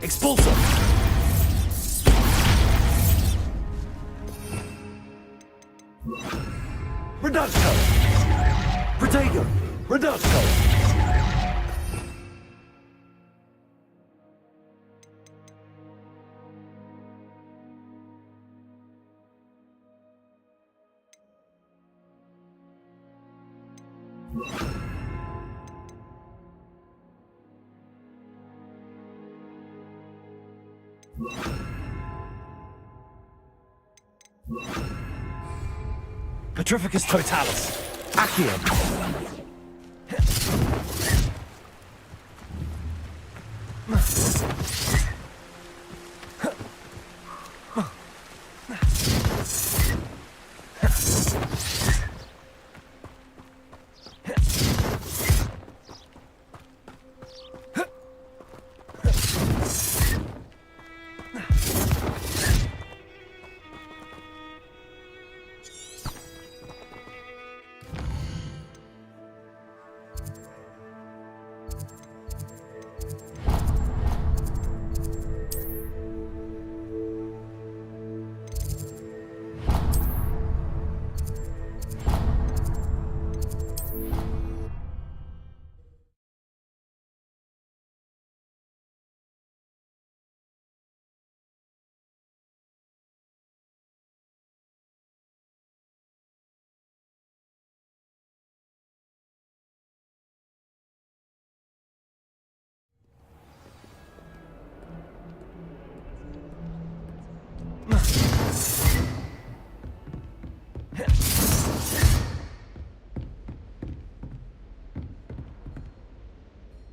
Expulsor! Reducto! Protego! Reducto! Petrificus totalis! Accio!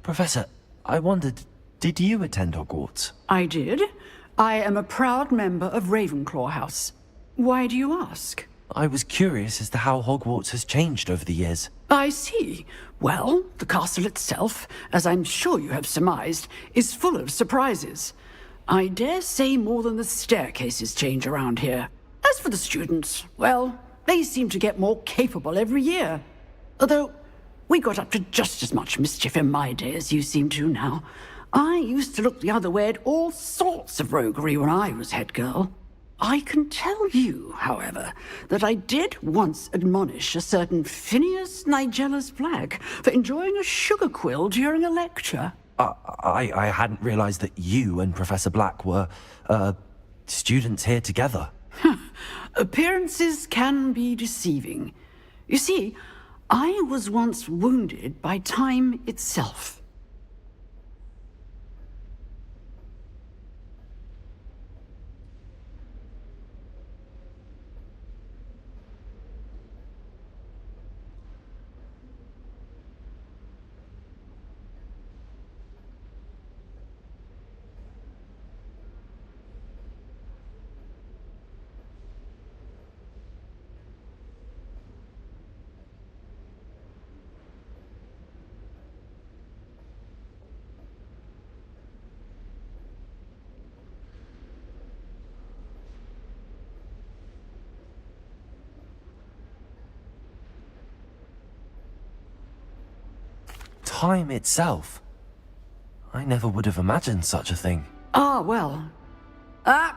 Professor, I wondered, did you attend Hogwarts? I did. I am a proud member of Ravenclaw House. Why do you ask? I was curious as to how Hogwarts has changed over the years. I see. Well, the castle itself, as I'm sure you have surmised, is full of surprises. I dare say more than the staircases change around here. As for the students, well, they seem to get more capable every year. Although, we got up to just as much mischief in my day as you seem to now. I used to look the other way at all sorts of roguery when I was head girl. I can tell you, however, that I did once admonish a certain Phineas Nigellus Black for enjoying a sugar quill during a lecture. I hadn't realized that you and Professor Black were, students here together. Appearances can be deceiving. You see, I was once wounded by time itself. Time itself? I never would have imagined such a thing. Ah, well. Now.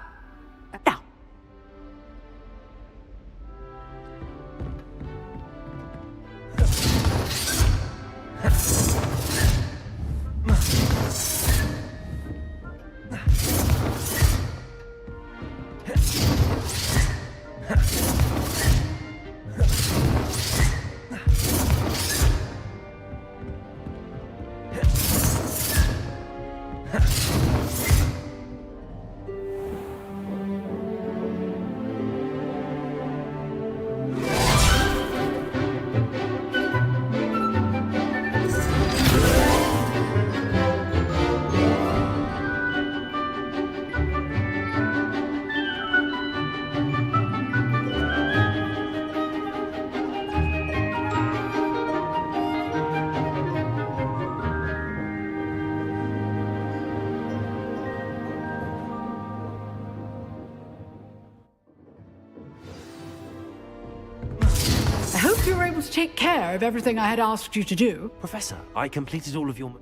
I hope you were able to take care of everything I had asked you to do. Professor, I completed all of your...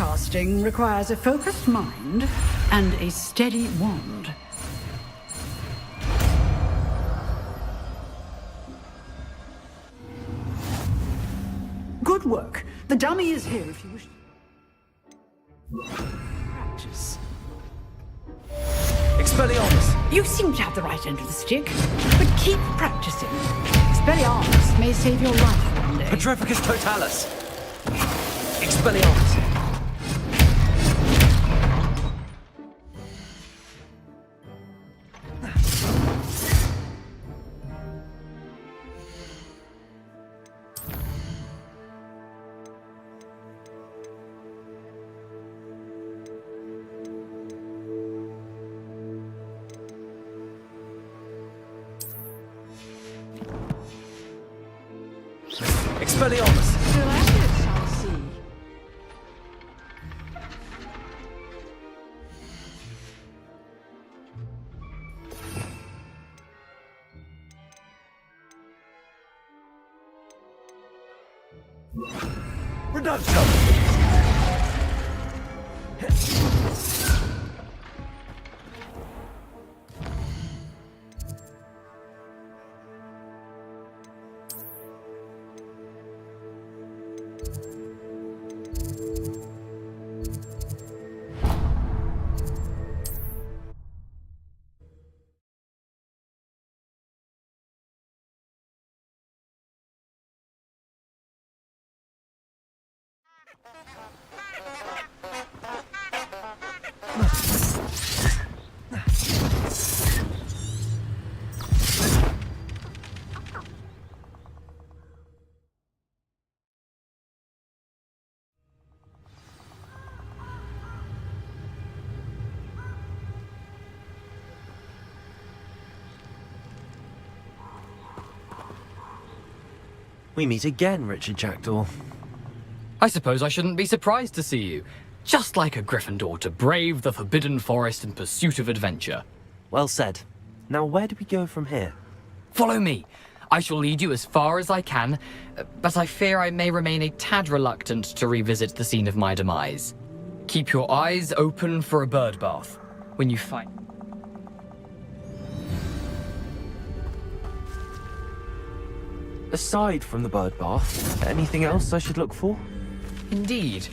Spellcasting requires a focused mind and a steady wand. Good work. The dummy is here if you wish. Practice. Expelliarmus! You seem to have the right end of the stick, but keep practicing. Expelliarmus may save your life one day. Petrificus totalis! Expelliarmus! Expelliarmus! Still at it, I'll see. Reducto! We meet again, Richard Jackdaw. I suppose I shouldn't be surprised to see you. Just like a Gryffindor to brave the Forbidden Forest in pursuit of adventure. Well said. Now, where do we go from here? Follow me. I shall lead you as far as I can, but I fear I may remain a tad reluctant to revisit the scene of my demise. Keep your eyes open for a bird bath. When you find... Aside from the bird bath, anything else I should look for? Indeed.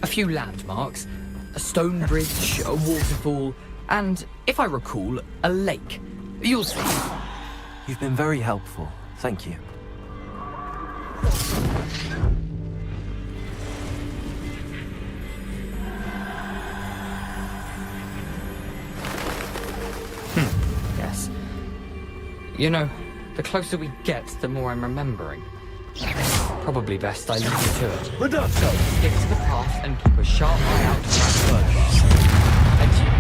A few landmarks, a stone bridge, a waterfall, and, if I recall, a lake. You'll see. You've been very helpful. Thank you. Yes. You know, the closer we get, the more I'm remembering. Probably best I leave you to it. Reducto! Stick to the path and keep a sharp eye out for that bird bath. And you...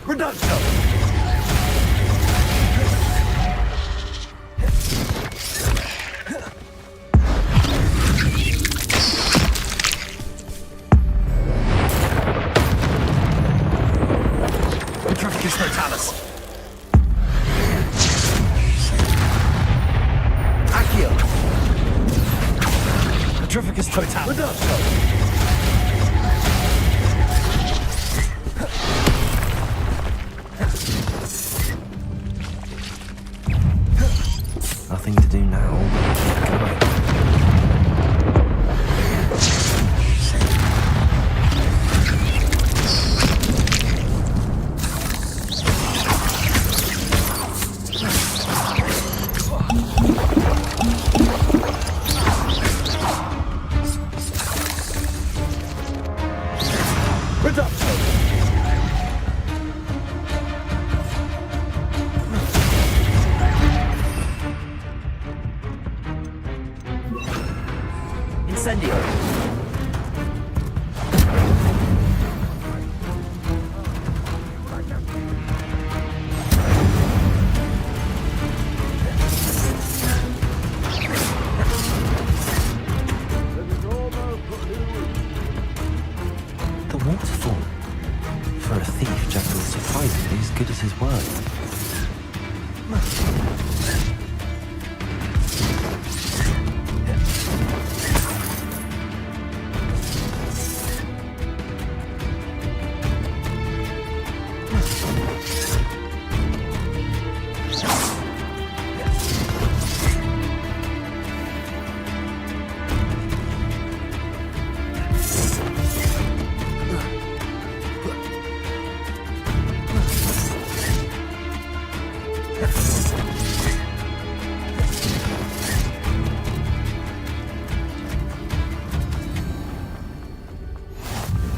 Reducto! Petrificus totalis! Accio! Petrificus totalis! Reducto! Nothing to do now, but keep going. Incendio. The waterfall. For a thief, Jack was surprisingly as good as his word.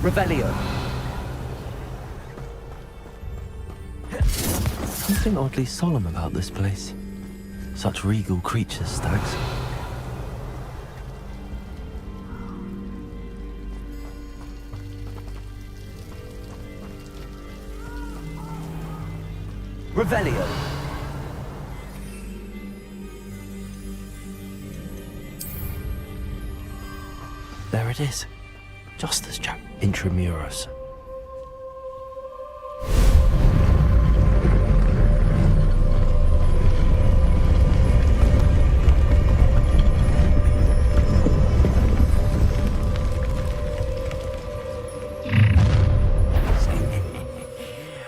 Revelio. Something oddly solemn about this place. Such regal creatures, Stags. Revelio. There it is. Just as Jack Intramuros.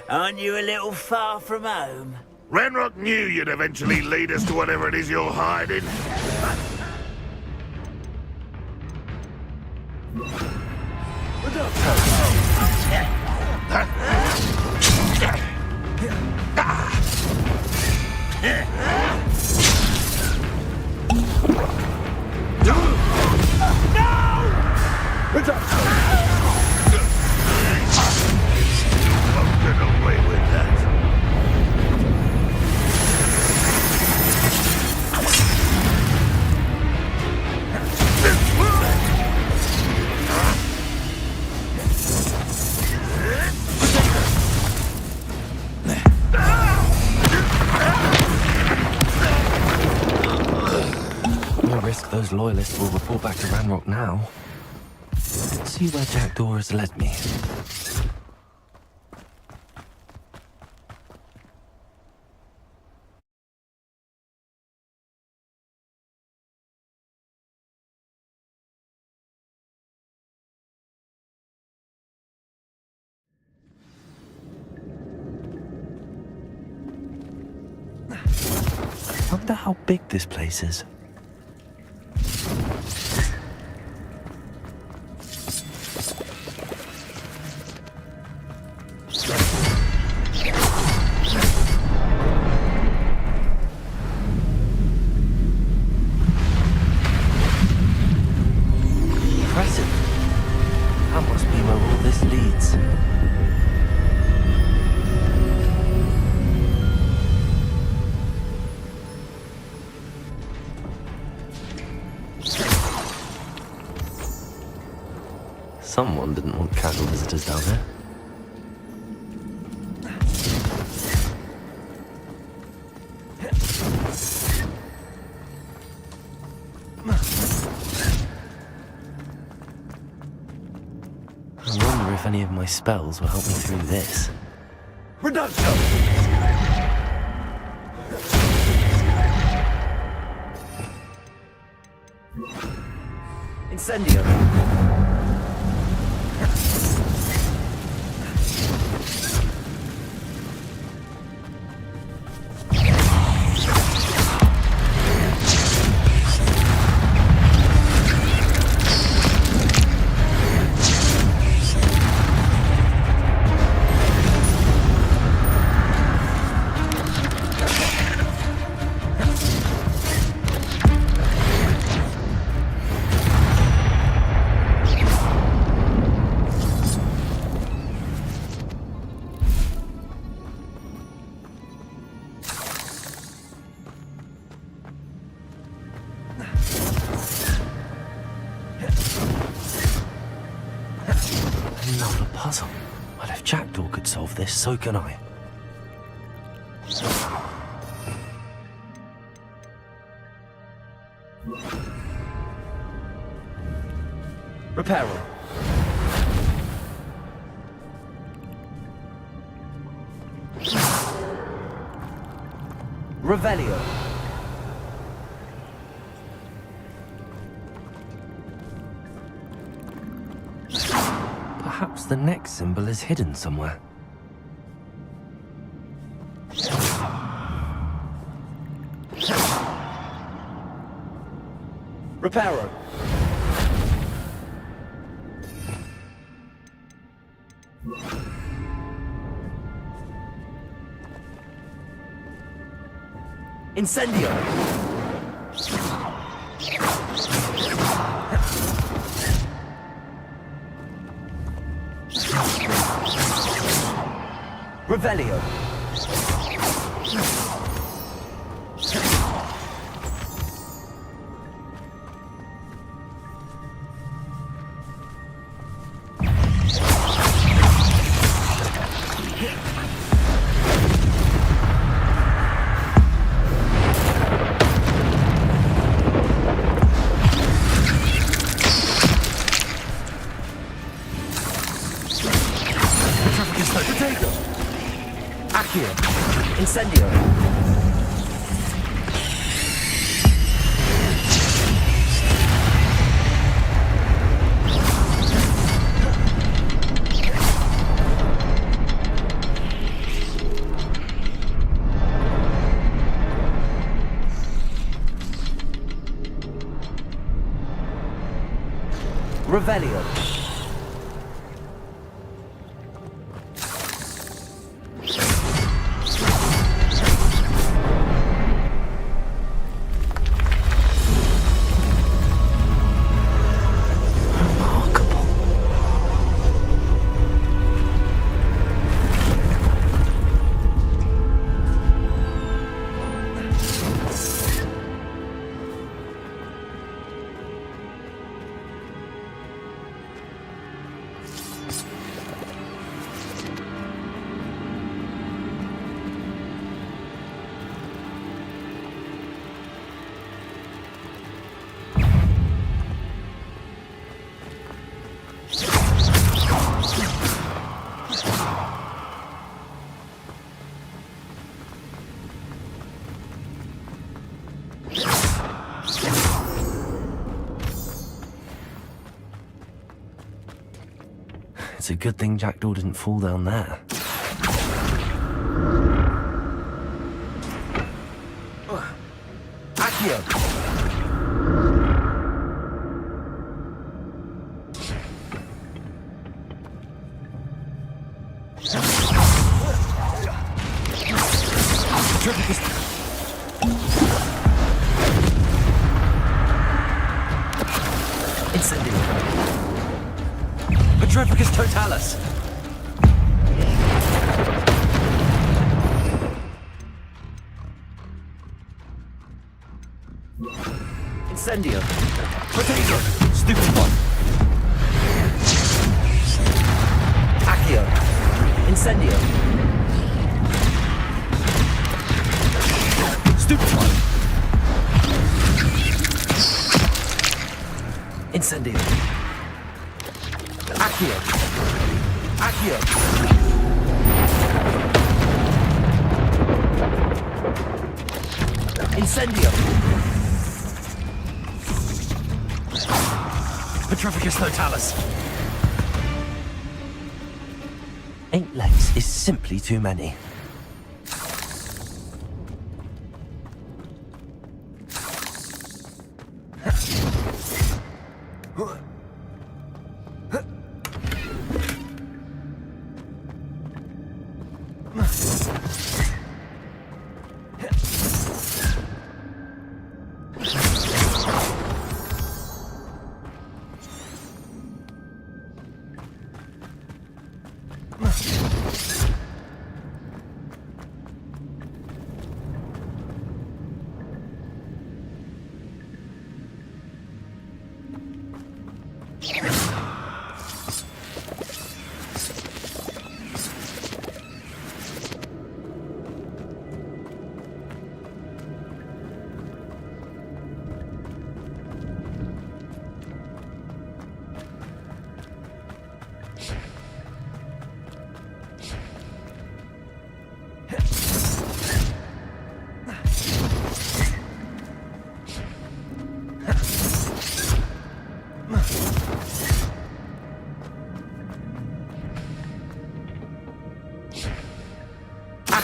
Aren't you a little far from home? Ranrock knew you'd eventually lead us to whatever it is you're hiding. Won't get away with that. No risk those loyalists will report back to Ranrock now. Let's see where Jackdaw has led me. I wonder how big this place is. Impressive. That must be where all this leads. Someone didn't want casual visitors down here. I wonder if any of my spells will help me through this. Reducto. Incendio. puzzle. Well, if Jackdaw could solve this, so can I. Reparo. Revelio. Perhaps the next symbol is hidden somewhere. Reparo. Incendio. Revelio. Potato. Accio. Incendio. Revelio. It's a good thing Jackdaw didn't fall down there. Accio. Incendio. Petrificus Totalis! Incendio. Potato! Stupid one! Accio. Incendio. Stupid one! Incendio. Accio. Accio. Incendio. Petrificus Totalis! 8 legs is simply too many.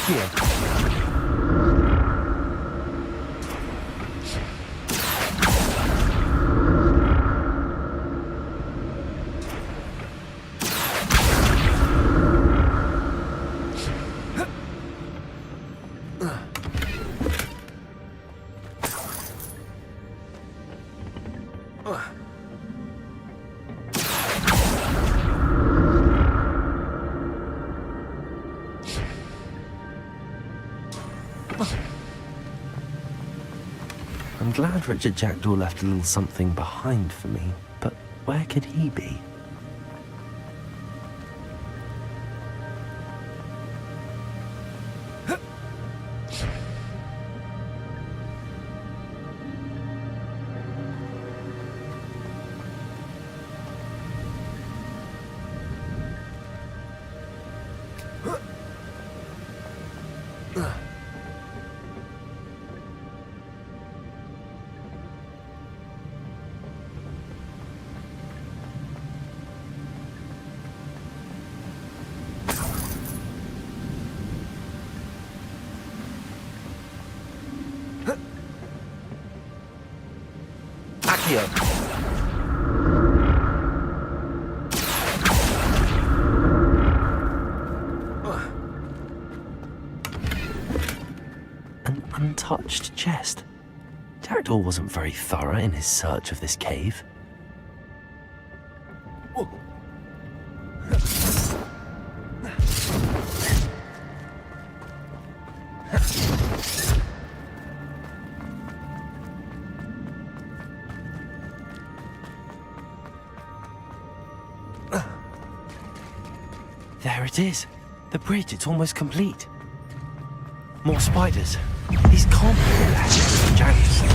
Accio. I'm glad Richard Jackdaw left a little something behind for me, but where could he be? Accio. An untouched chest. Jackdaw wasn't very thorough in his search of this cave. There it is. The bridge, it's almost complete. More spiders. These can't be there. Jackdaw.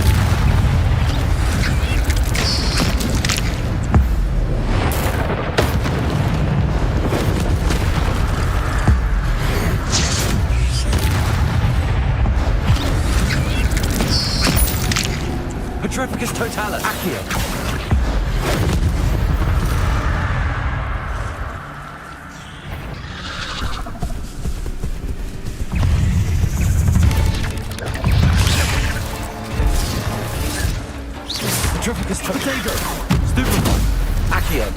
Petrificus totalis. Accio. Petrificus potato. Stupefy. Accio.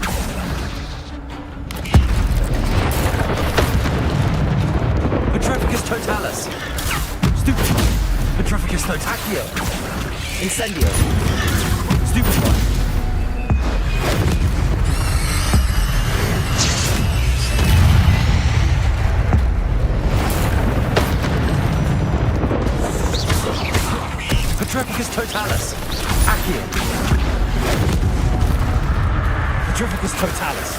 Petrificus totalis. Stupefy. Petrificus totalis. Accio. Incendio. Stupefy. Petrificus totalis. Accio. Petrificus totalis.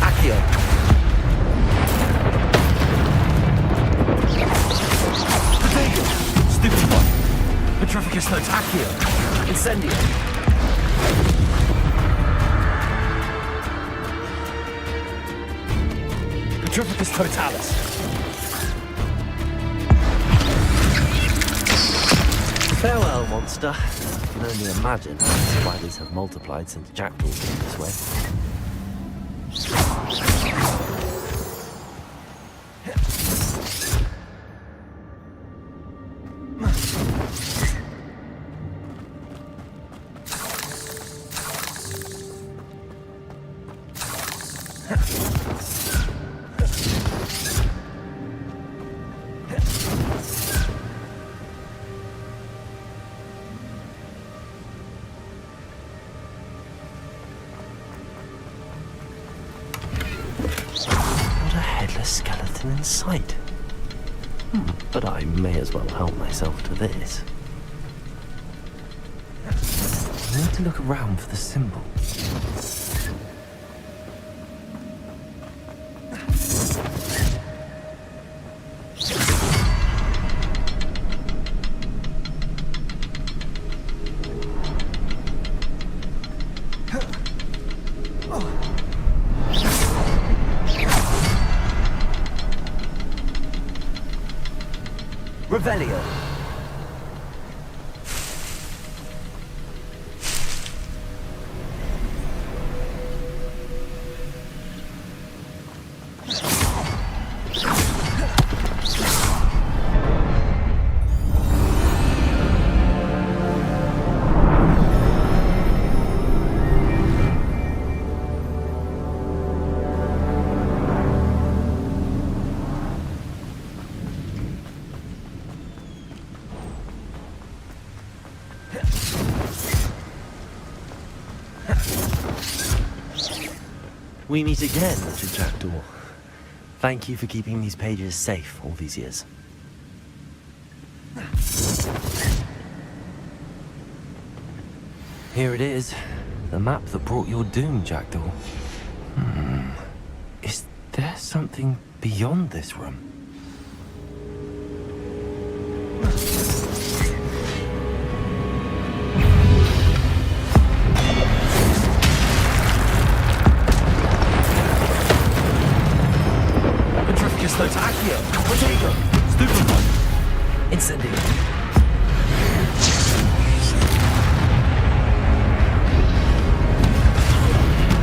Accio. Potato. Stupefy. Petrificus totalis. Accio. Incendio. Petrificus totalis. Farewell, monster. I can only imagine how the spiders have multiplied since Jackdaw's been this way. What a headless skeleton in sight. But I may as well help myself to this. I need to look around for the symbol. Revelio. We meet again, Richard Jackdaw. Thank you for keeping these pages safe all these years. Here it is. The map that brought your doom, Jackdaw. Is there something beyond this room? Petrificus Note Accio. Protego. Stupefy. Incendio.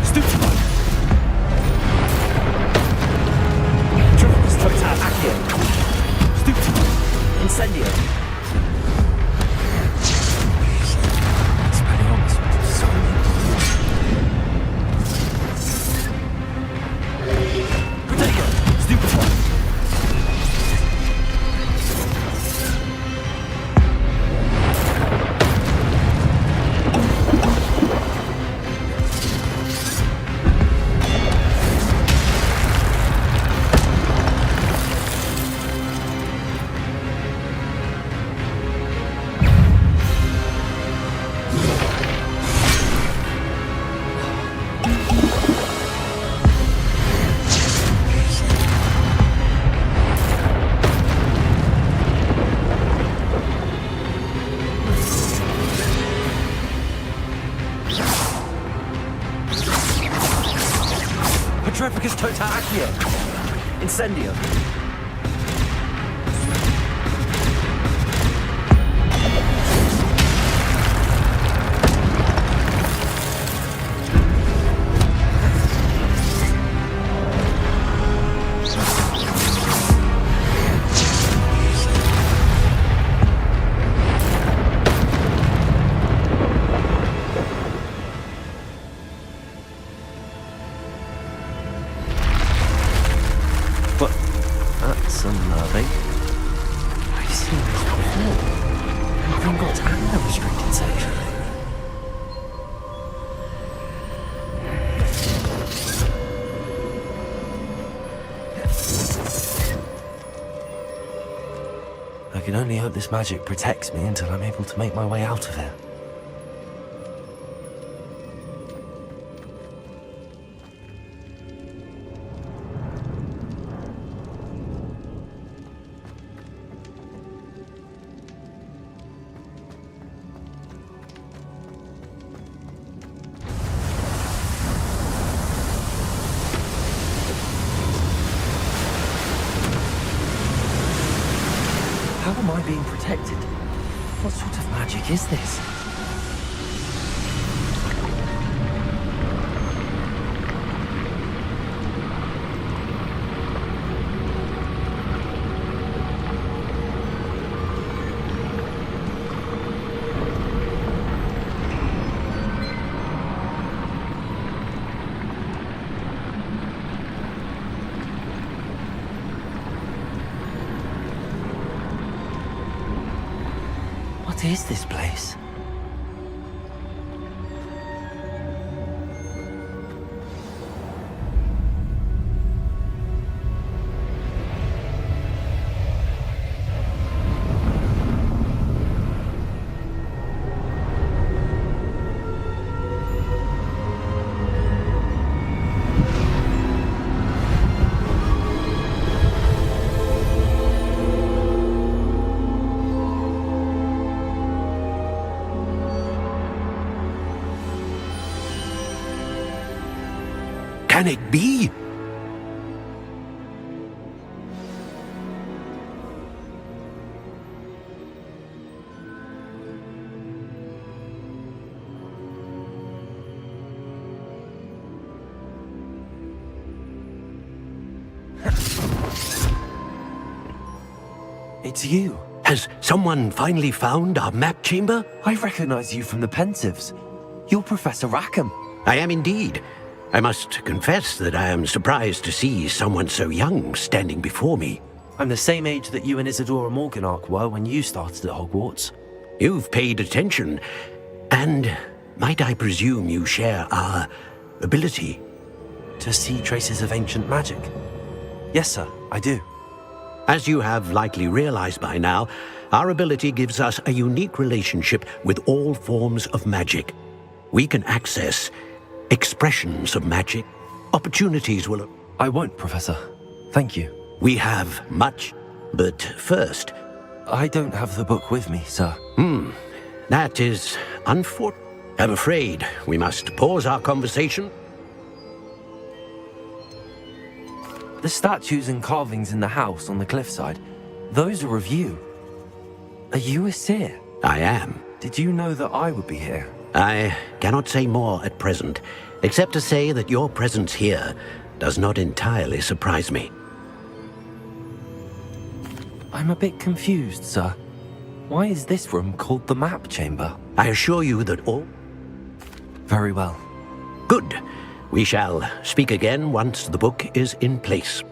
Stupefy. Petrificus Note Accio. Stupefy. Incendio. Expelliarmus. Protego. Stupefy. Petrificus Tota Accio. Incendio. But that's unnerving. I've seen this before. In Gringotts and the restricted section. I can only hope this magic protects me until I'm able to make my way out of here. How am I being protected? What sort of magic is this? What is this place? Can it be? It's you. Has someone finally found our map chamber? I recognize you from the Pensieves. You're Professor Rackham. I am indeed. I must confess that I am surprised to see someone so young standing before me. I'm the same age that you and Isadora Morganach were when you started at Hogwarts. You've paid attention, and might I presume you share our ability? to see traces of ancient magic? Yes, sir, I do. As you have likely realized by now, our ability gives us a unique relationship with all forms of magic. We can access expressions of magic. Opportunities will... I won't, Professor. Thank you. We have much, but first... I don't have the book with me, sir. That is unfortunate. I'm afraid we must pause our conversation. The statues and carvings in the house on the cliffside, those are of you. Are you a seer? I am. Did you know that I would be here? I cannot say more at present, except to say that your presence here does not entirely surprise me. I'm a bit confused, sir. Why is this room called the map chamber? I assure you that all... Very well. Good. We shall speak again once the book is in place.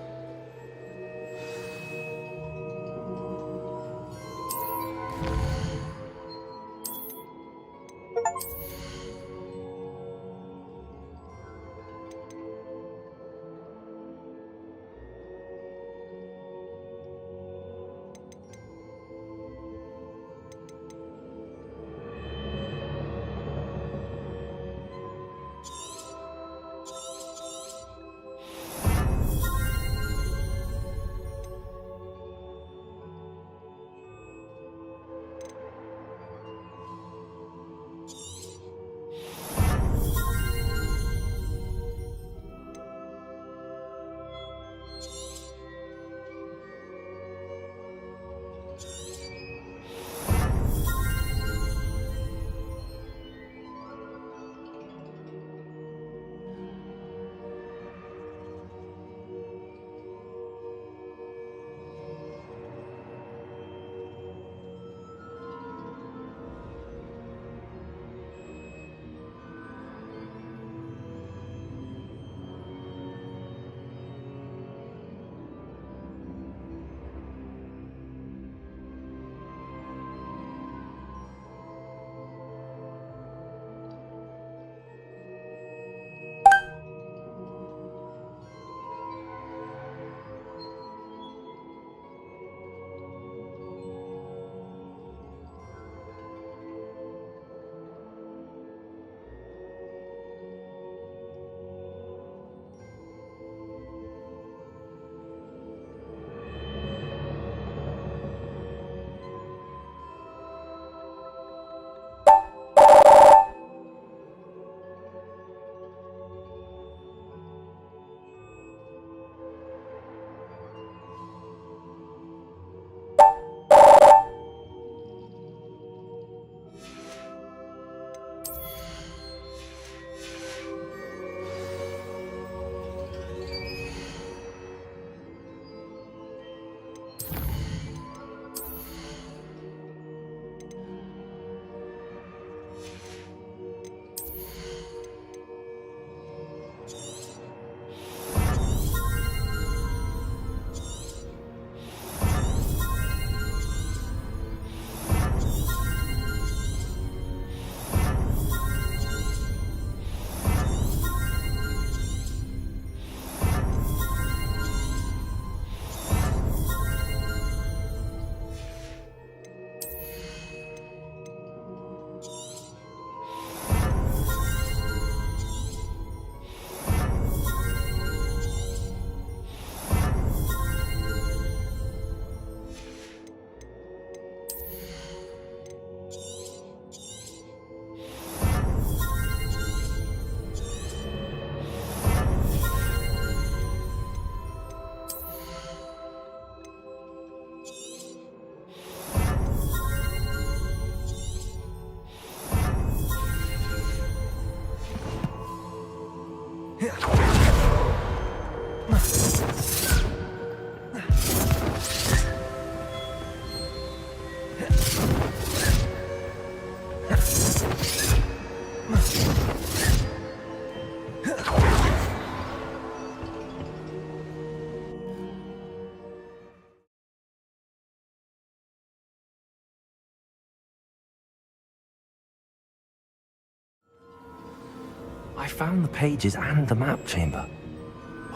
I found the pages and the map chamber.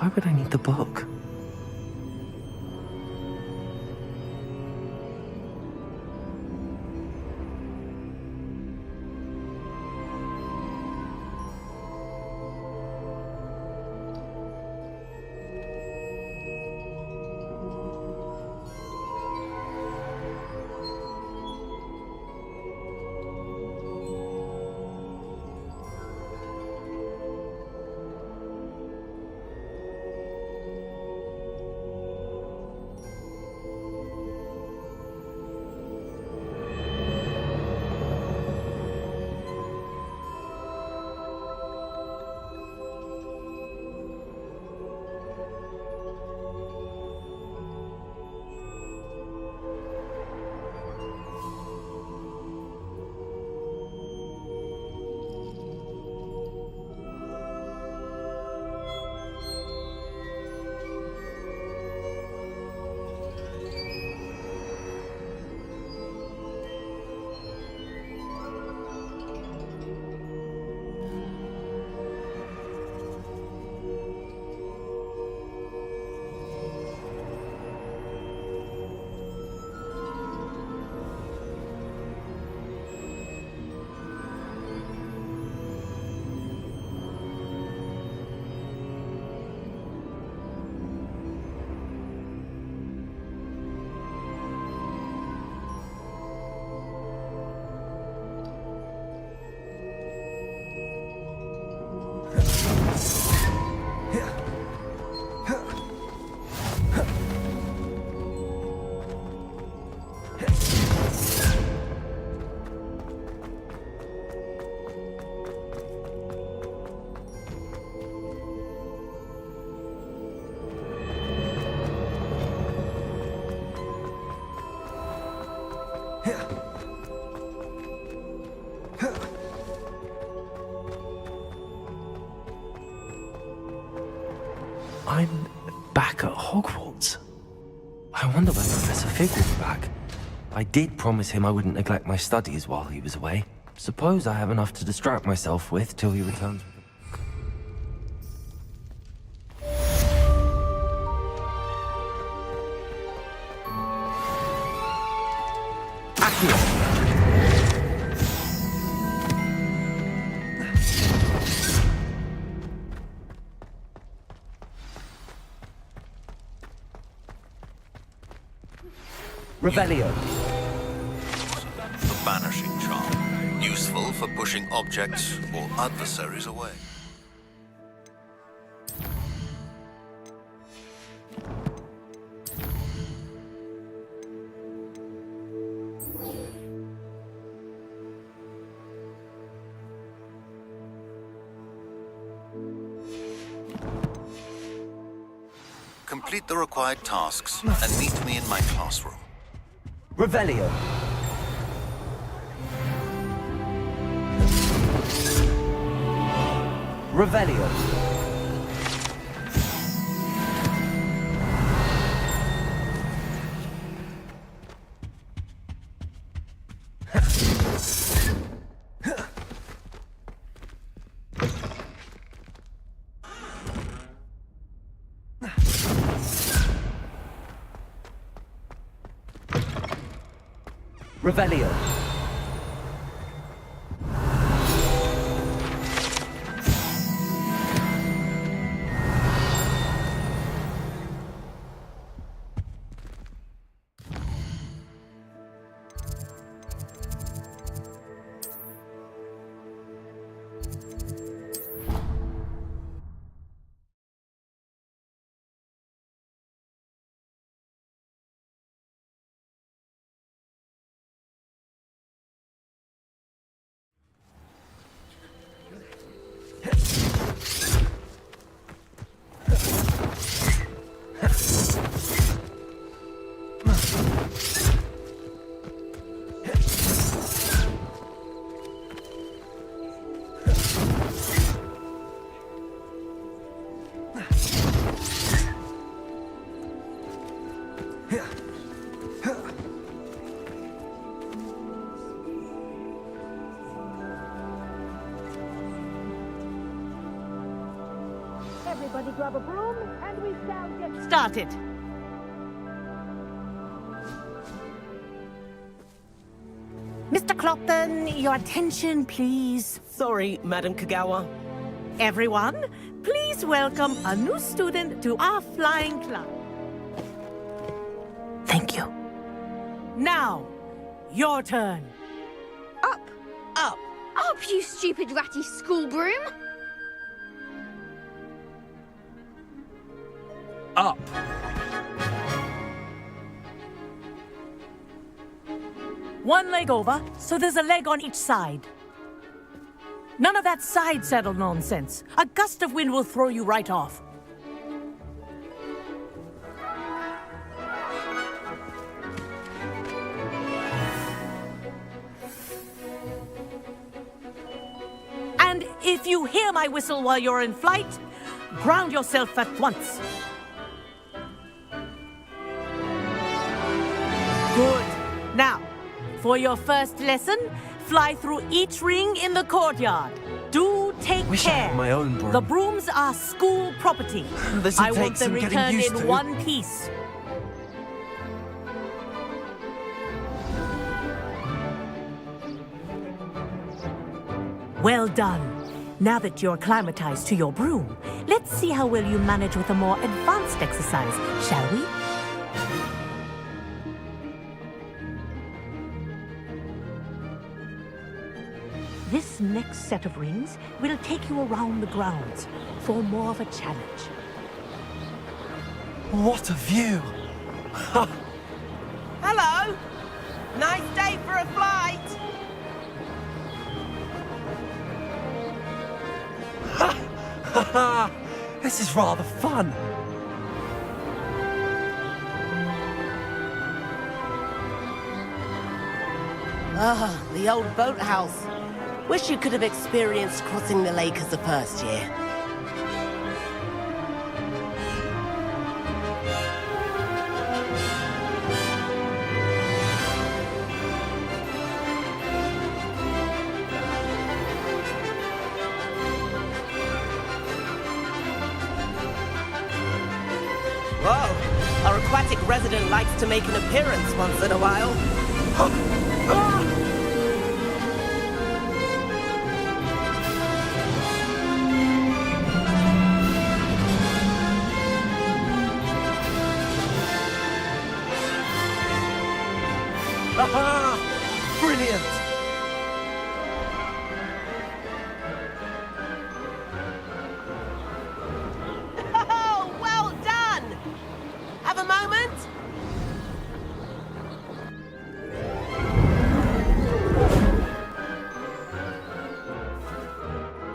Why would I need the book? I'm back at Hogwarts. I wonder when Professor Fig will be back. I did promise him I wouldn't neglect my studies while he was away. Suppose I have enough to distract myself with till he returns. Accio. Revelio. The banishing charm, useful for pushing objects or adversaries away. Complete the required tasks and meet me in my classroom. Revelio. Revelio. Revelio. Everybody grab a broom, and we shall get started. Mr. Clopton, your attention, please. Sorry, Madam Kagawa. Everyone, please welcome a new student to our flying club. Thank you. Now, your turn. Up! Up! Up, you stupid ratty school broom! Up! One leg over, so there's a leg on each side. None of that side saddle nonsense. A gust of wind will throw you right off. And if you hear my whistle while you're in flight, ground yourself at once. Good. Now, for your first lesson, fly through each ring in the courtyard. Do take Wish I care. had my own broom. The brooms are school property. This'll I take want them some getting returned used in to. one piece. Well done. Now that you're acclimatized to your broom, let's see how well you manage with a more advanced exercise, shall we? This next set of rings will take you around the grounds for more of a challenge. What a view! Hello! Nice day for a flight! This is rather fun. Ah, the old boathouse. Wish you could have experienced crossing the lake as the first year. Whoa! Our aquatic resident likes to make an appearance once in a while. Aha! Brilliant! Oh, well done! Have a moment?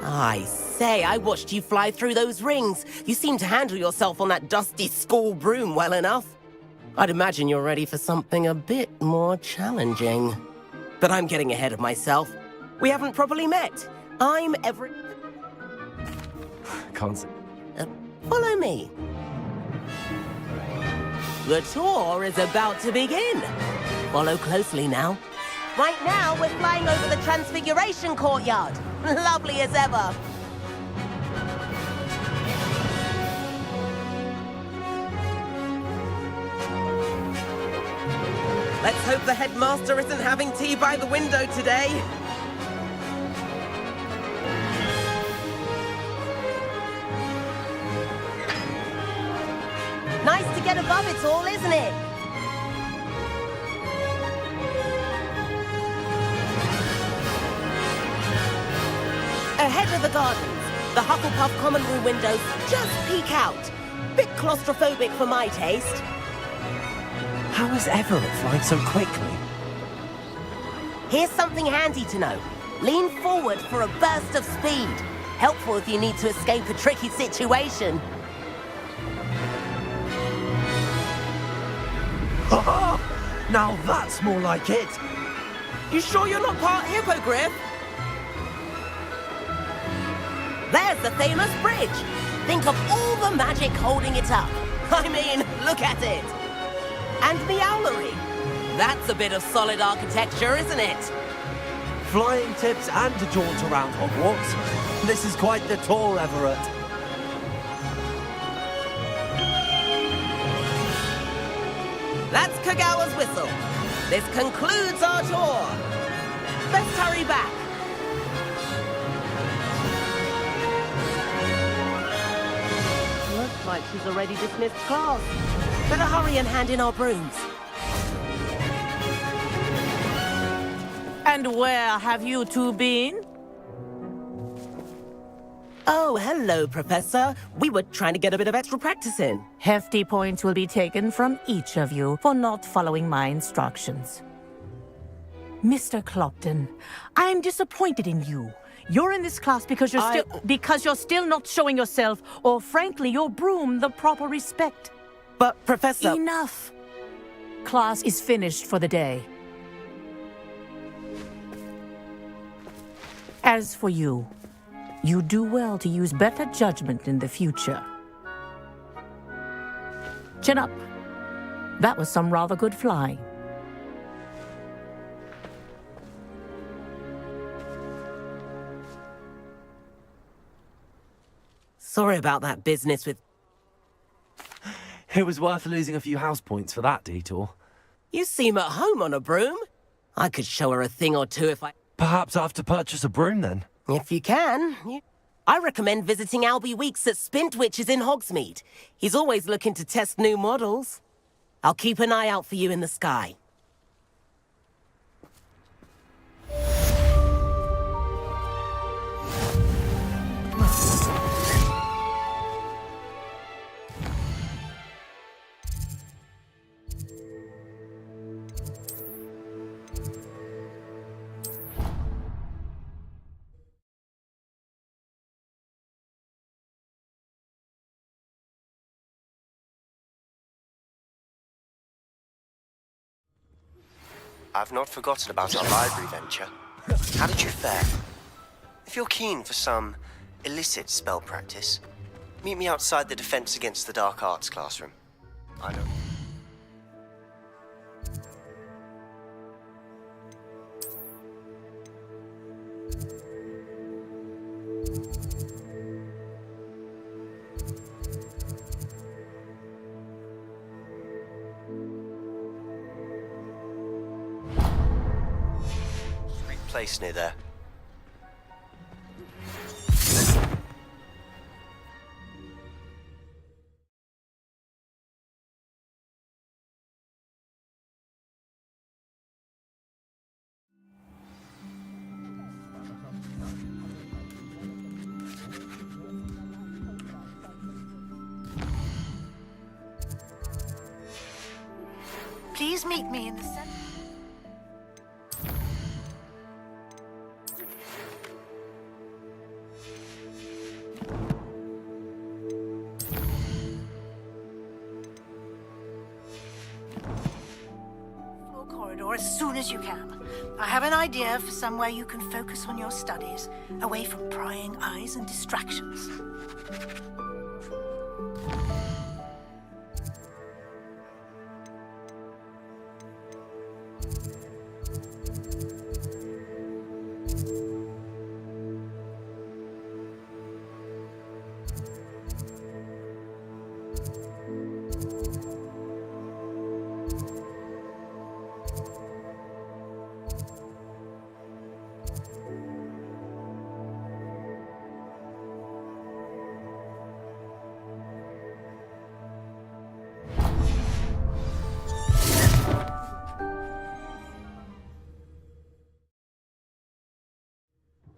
I say, I watched you fly through those rings. You seem to handle yourself on that dusty school broom well enough. I'd imagine you're ready for something a bit more challenging. But I'm getting ahead of myself. We haven't properly met. I'm Everett. Can't see. Follow me. The tour is about to begin. Follow closely now. Right now, we're flying over the Transfiguration Courtyard. Lovely as ever. Let's hope the headmaster isn't having tea by the window today. Nice to get above it all, isn't it? Ahead of the gardens, the Hufflepuff common room windows just peek out. Bit claustrophobic for my taste. How is Everett flying so quickly? Here's something handy to know. Lean forward for a burst of speed. Helpful if you need to escape a tricky situation. Now that's more like it. You sure you're not part hippogriff? There's the famous bridge. Think of all the magic holding it up. I mean, look at it. And Meowlery. That's a bit of solid architecture, isn't it? Flying tips and a jaunt around Hogwarts. This is quite the tour, Everett. That's Kagawa's whistle. This concludes our tour. Let's hurry back. Looks like she's already dismissed class. Better hurry and hand in our brooms. And where have you two been? Oh, hello, Professor. We were trying to get a bit of extra practice in. Hefty points will be taken from each of you for not following my instructions. Mr. Clopton, I'm disappointed in you. You're in this class because you're still not showing yourself, or frankly, your broom the proper respect. But, Professor... Enough. Class is finished for the day. As for you, you do well to use better judgment in the future. Chin up. That was some rather good flying. Sorry about that business with... It was worth losing a few house points for that detour. You seem at home on a broom. I could show her a thing or two if I... Perhaps I have to purchase a broom then. If you can. I recommend visiting Albie Weeks at Spintwitches in Hogsmeade. He's always looking to test new models. I'll keep an eye out for you in the sky. I've not forgotten about our library venture. How did you fare? If you're keen for some illicit spell practice, meet me outside the Defense Against the Dark Arts classroom. I don't... Place near there. Please meet me in the center. As soon as you can. I have an idea for somewhere you can focus on your studies, away from prying eyes and distractions.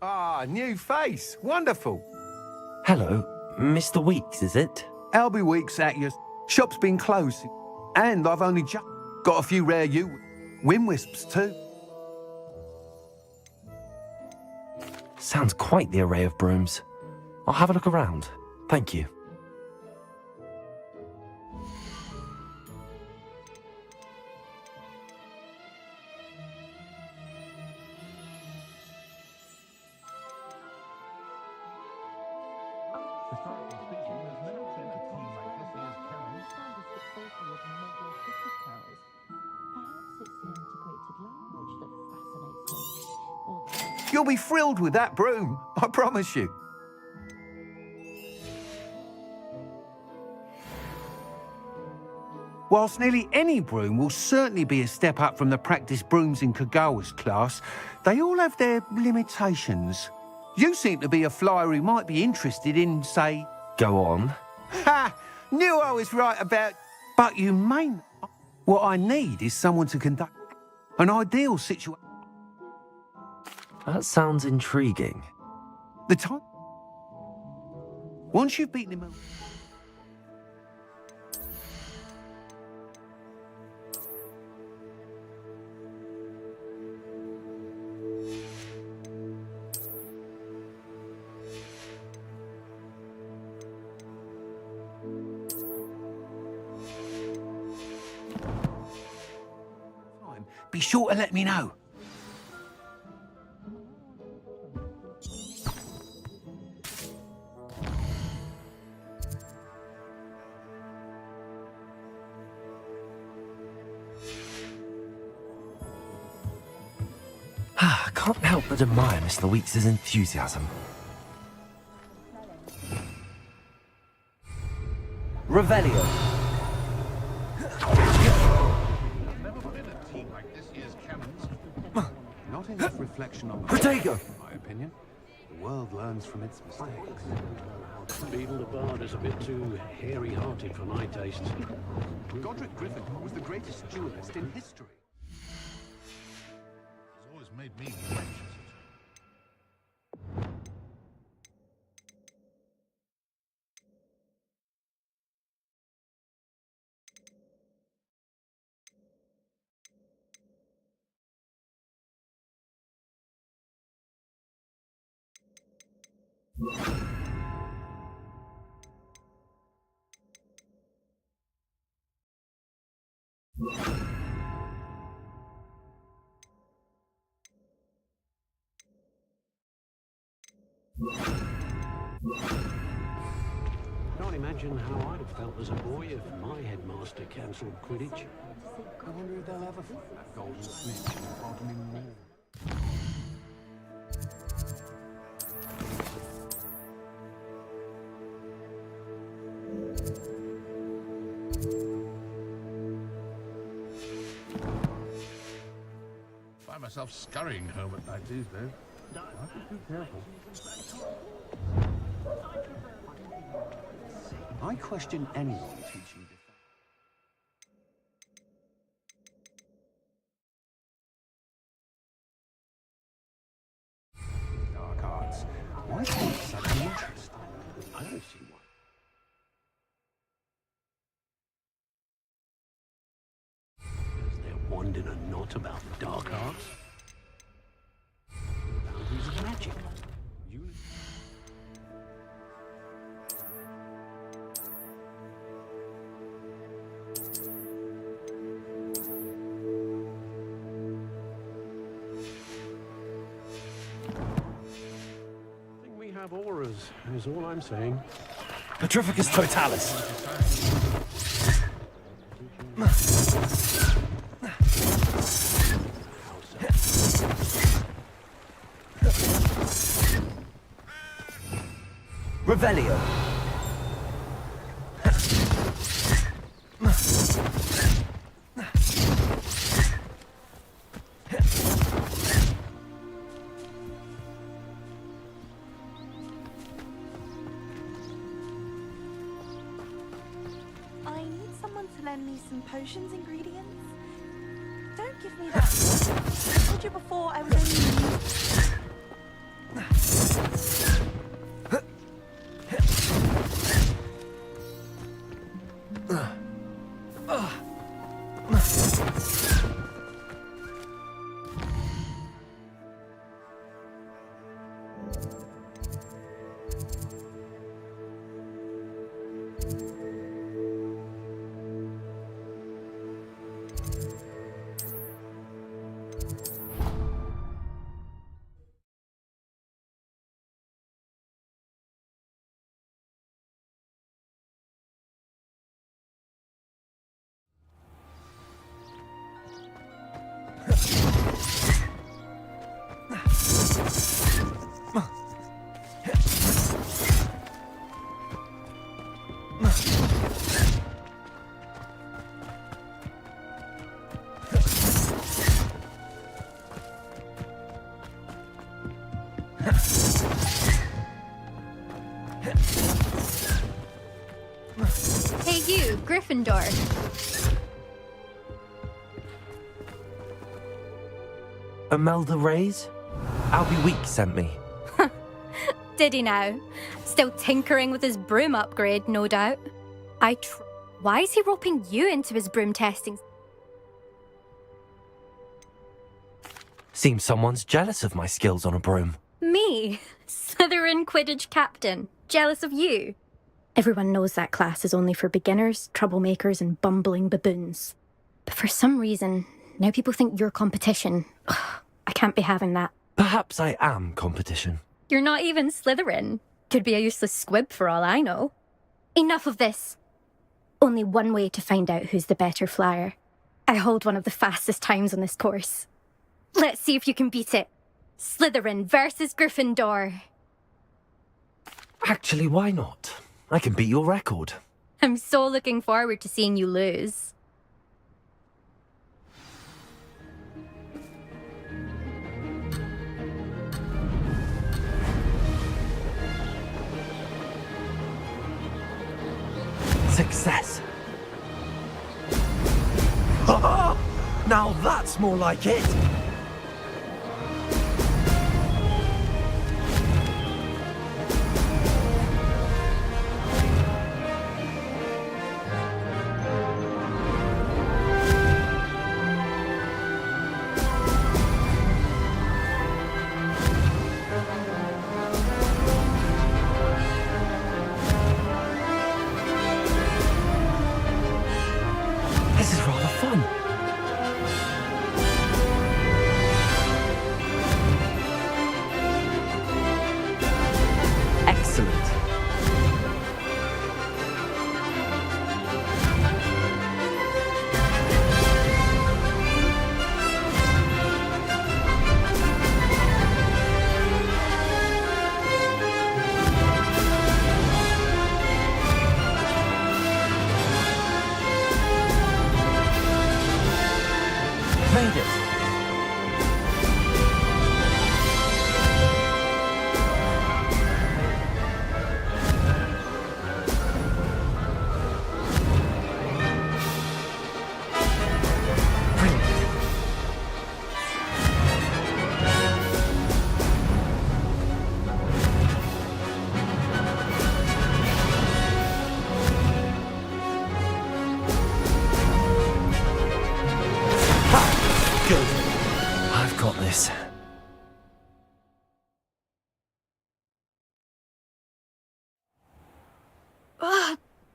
Ah, new face. Wonderful. Hello, Mr. Weeks, is it? Albie Weeks at your... Shop's been closed. And I've only just got a few rare wind wisps too. Sounds quite the array of brooms. I'll have a look around. Thank you. You'll be thrilled with that broom, I promise you. Whilst nearly any broom will certainly be a step up from the practice brooms in Kagawa's class, they all have their limitations. You seem to be a flyer who might be interested in, say... Go on. Ha! Knew I was right about... But you may... What I need is someone to conduct an ideal situation. That sounds intriguing. The time... Once you've beaten him out... Be sure to let me know. I can't help but admire Mr. Weeks' enthusiasm. Revelio. Not enough reflection on the Protego! in my opinion. The world learns from its mistakes. Even the bard is a bit too hairy-hearted for my taste. Godric Gryffindor was the greatest duelist in history. It's always made me anxious. Can't imagine how I'd have felt as a boy if my headmaster cancelled Quidditch. I wonder if they'll ever find that golden snitch in the Bodmin Moor. Find myself scurrying home at night these days. I have to be careful. I question anyone teaching defense. Dark arts. Why is that such an interest? I don't see why. Is there wand in a knot about the dark arts? Boundaries of magic. Have auras, is all I'm saying. Petrificus Totalis. Revelio. Potions ingredients? Don't give me that. I told you before I was only... Hey you, Gryffindor. Imelda Reyes? Albie Week sent me. Did he now? Still tinkering with his broom upgrade, no doubt. Why is he roping you into his broom testing? Seems someone's jealous of my skills on a broom. Me? Slytherin Quidditch captain. Jealous of you? Everyone knows that class is only for beginners, troublemakers, and bumbling baboons. But for some reason, now people think you're competition. Ugh, I can't be having that. Perhaps I am competition. You're not even Slytherin. Could be a useless squib for all I know. Enough of this. Only one way to find out who's the better flyer. I hold one of the fastest times on this course. Let's see if you can beat it. Slytherin versus Gryffindor. Actually, why not? I can beat your record. I'm so looking forward to seeing you lose. Success. Now that's more like it. This is rather fun. Excellent. Made it. Good. I've got this.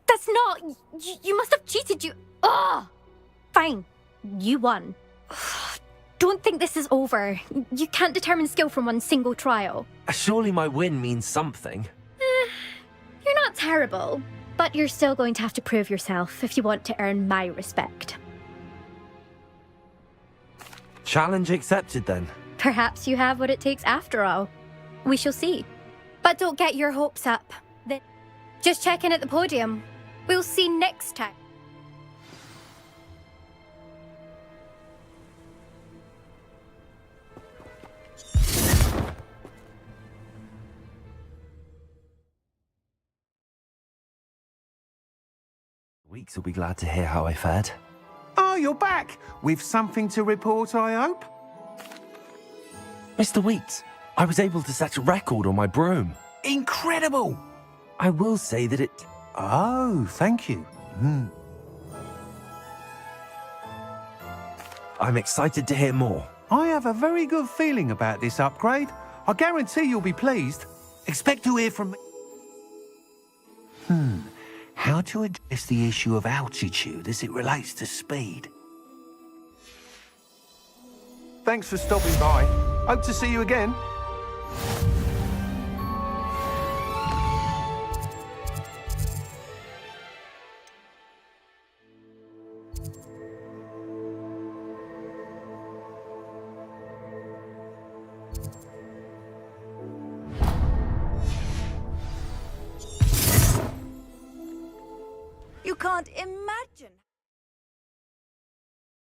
That's not... You must have cheated, you... Ugh! Fine. You won. Don't think this is over. You can't determine skill from one single trial. Surely my win means something. You're not terrible, but you're still going to have to prove yourself if you want to earn my respect. Challenge accepted then. Perhaps you have what it takes after all. We shall see. But don't get your hopes up. Just check in at the podium. We'll see next time. Weeks will be glad to hear how I fared. Oh, you're back! With something to report, I hope? Mr. Weeks, I was able to set a record on my broom. Incredible! I will say that it... Oh, thank you. I'm excited to hear more. I have a very good feeling about this upgrade. I guarantee you'll be pleased. Expect to hear from me. How to address the issue of altitude as it relates to speed. Thanks for stopping by. Hope to see you again. You can't imagine.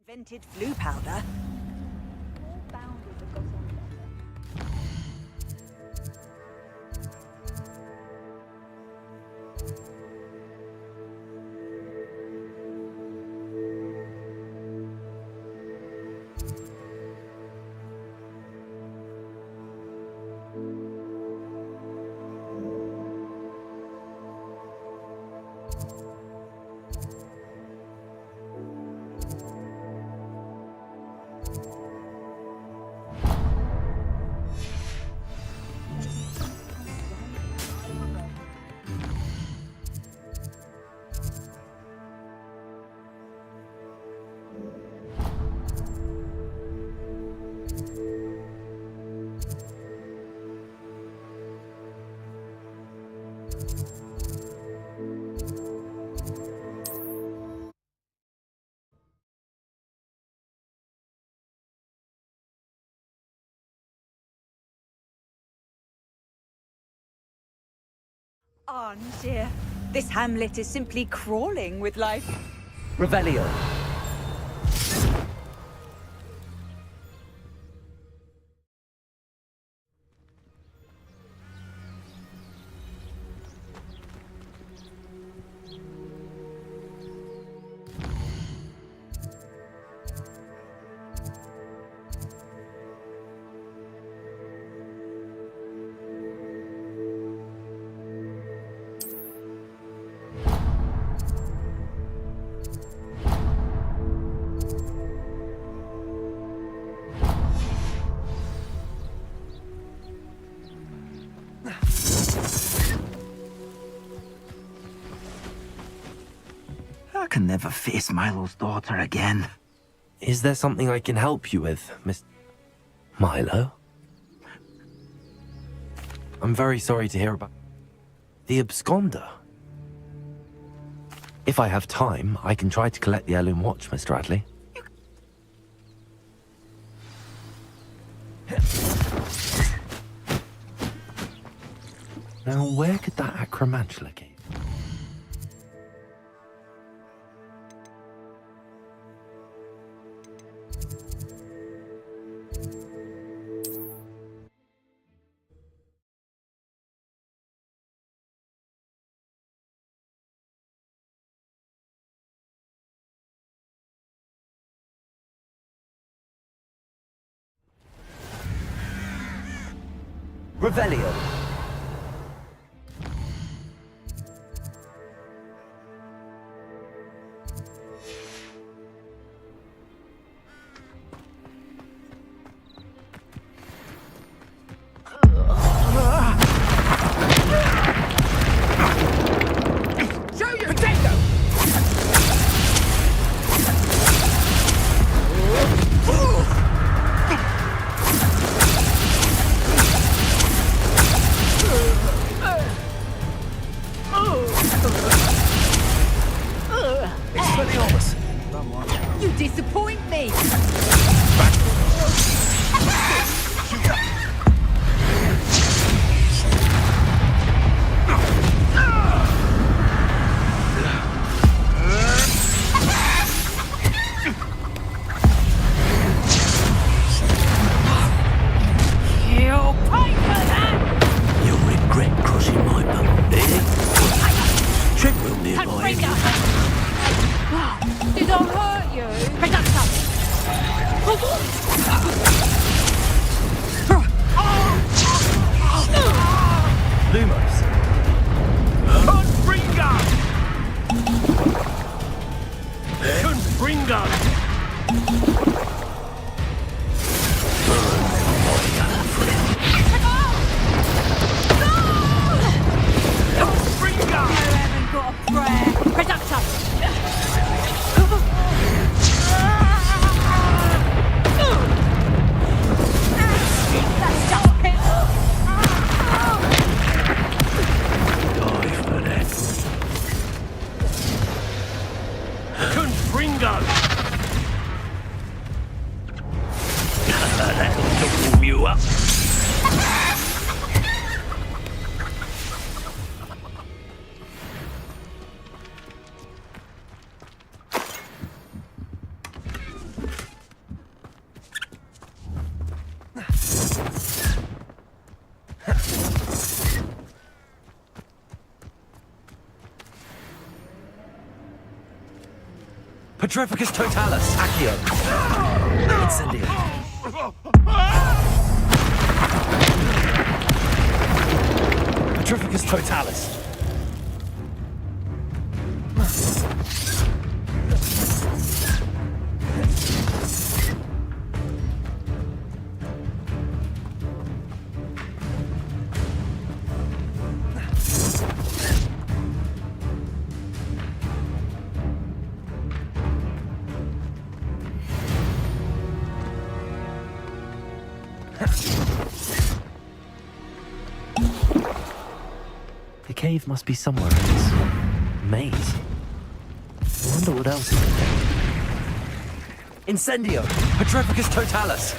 Invented flu powder. Oh, dear. This hamlet is simply crawling with life. Revelio. I can never face Milo's daughter again. Is there something I can help you with, Miss... Milo? I'm very sorry to hear about... the absconder. If I have time, I can try to collect the heirloom watch, Mr. Radley. Now, where could that acromantula cave? Revelio. Show your potato! You disappoint me! You'll pay for that! You'll regret crossing my path, eh? Treadwell nearby. Did I hurt you? Lumos. Confringar! Confringar! You haven't got a prayer. Reductor! That's just it! Die for that. Confringar! That'll warm you up. Petrificus totalis, Accio. Incendio. Petrificus totalis. The cave must be somewhere in this maze. I wonder what else is in there. Incendio. Petrificus totalis.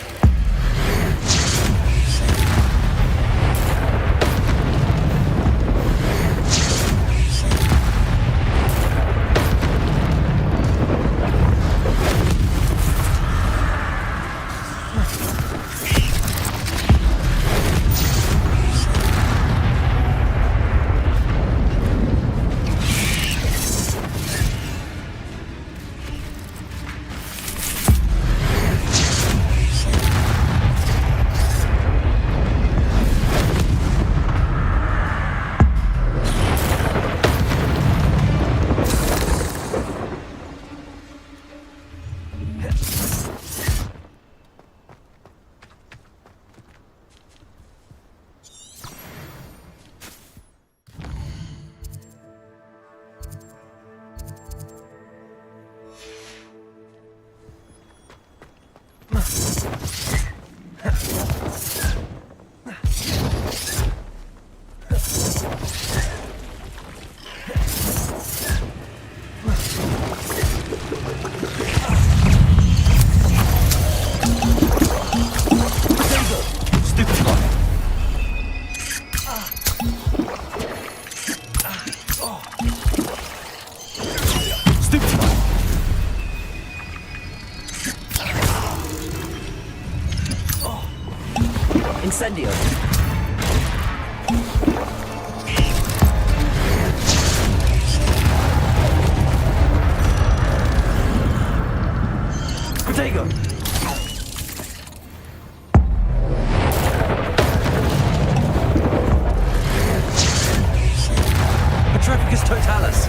Incendio. Protego. Petrificus Totalis.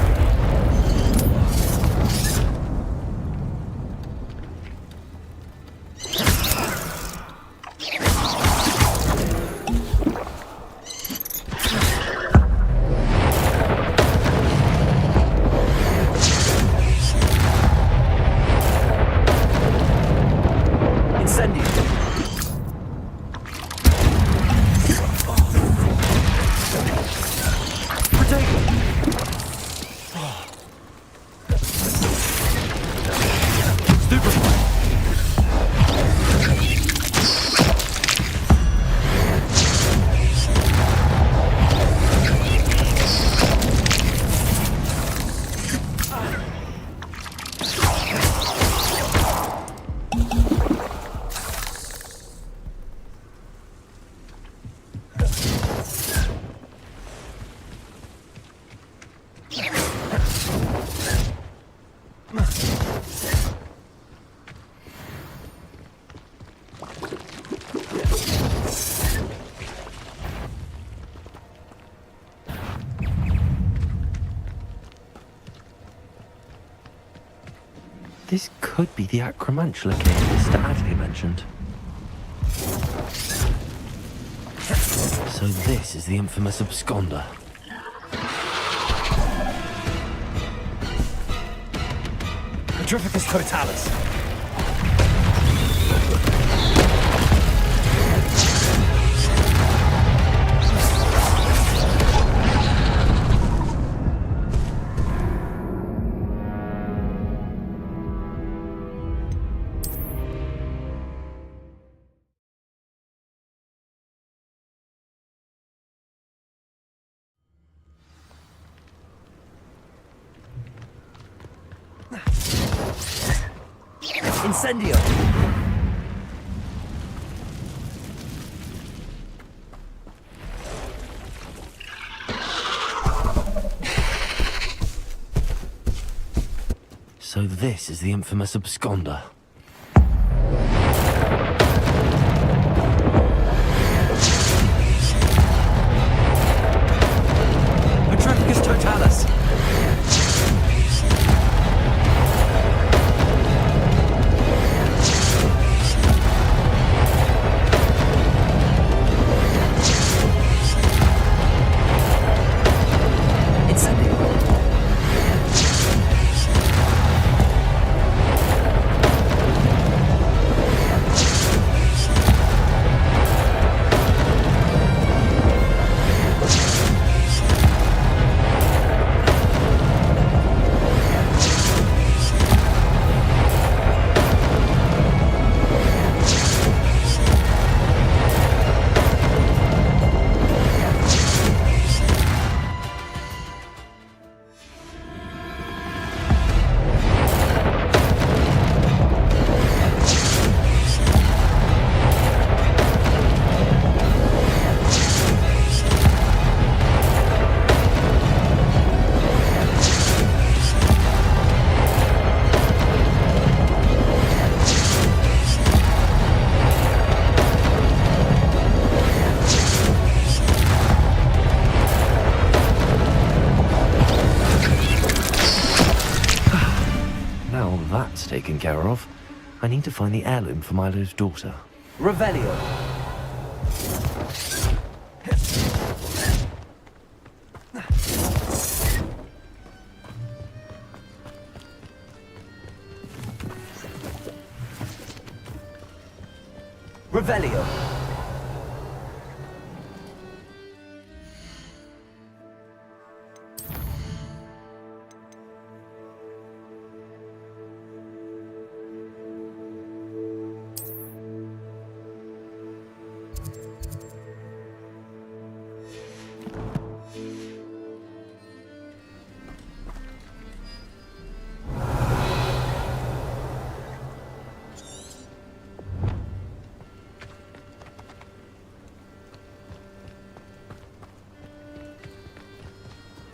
This could be the Acromantula cave Mr. Adley mentioned. So this is the infamous absconder. Petrificus Totalis. Incendio. So this is the infamous absconder. Petrificus Totalis. taken care of. I need to find the heirloom for Milo's daughter. Revelio. Revelio.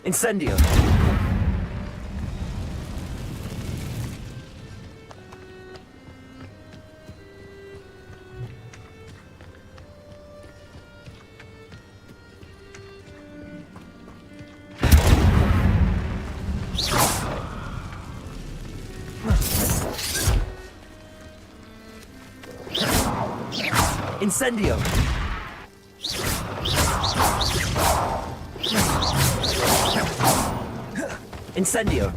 Incendio. Incendio. Incendio.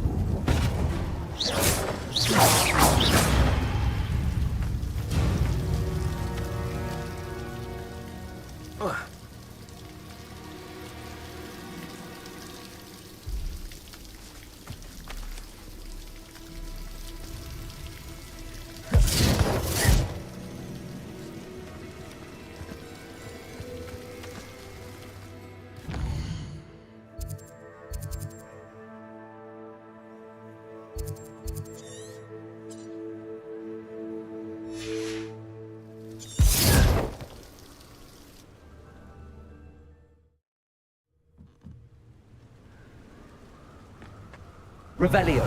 Revelio.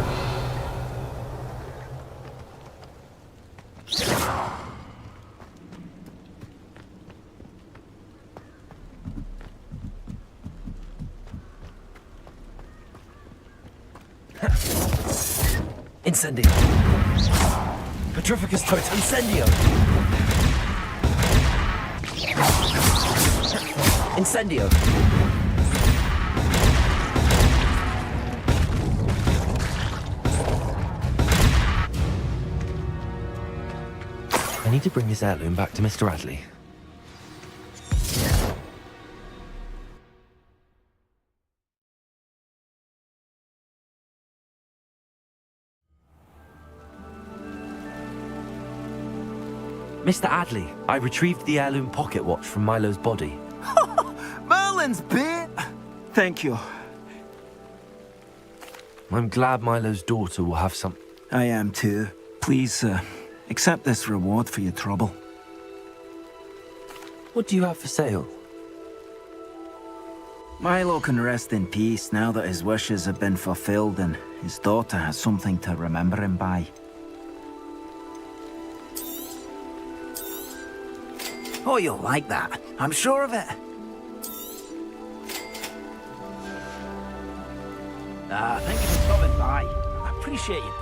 Incendio. Petrificus tot. Incendio. Incendio. I need to bring this heirloom back to Mr. Adley. Mr. Adley, I retrieved the heirloom pocket watch from Milo's body. Merlin's bit! Thank you. I'm glad Milo's daughter will have some... I am too. Please, accept this reward for your trouble. What do you have for sale? Milo can rest in peace now that his wishes have been fulfilled and his daughter has something to remember him by. Oh, you'll like that. I'm sure of it. Thank you for stopping by. I appreciate your business.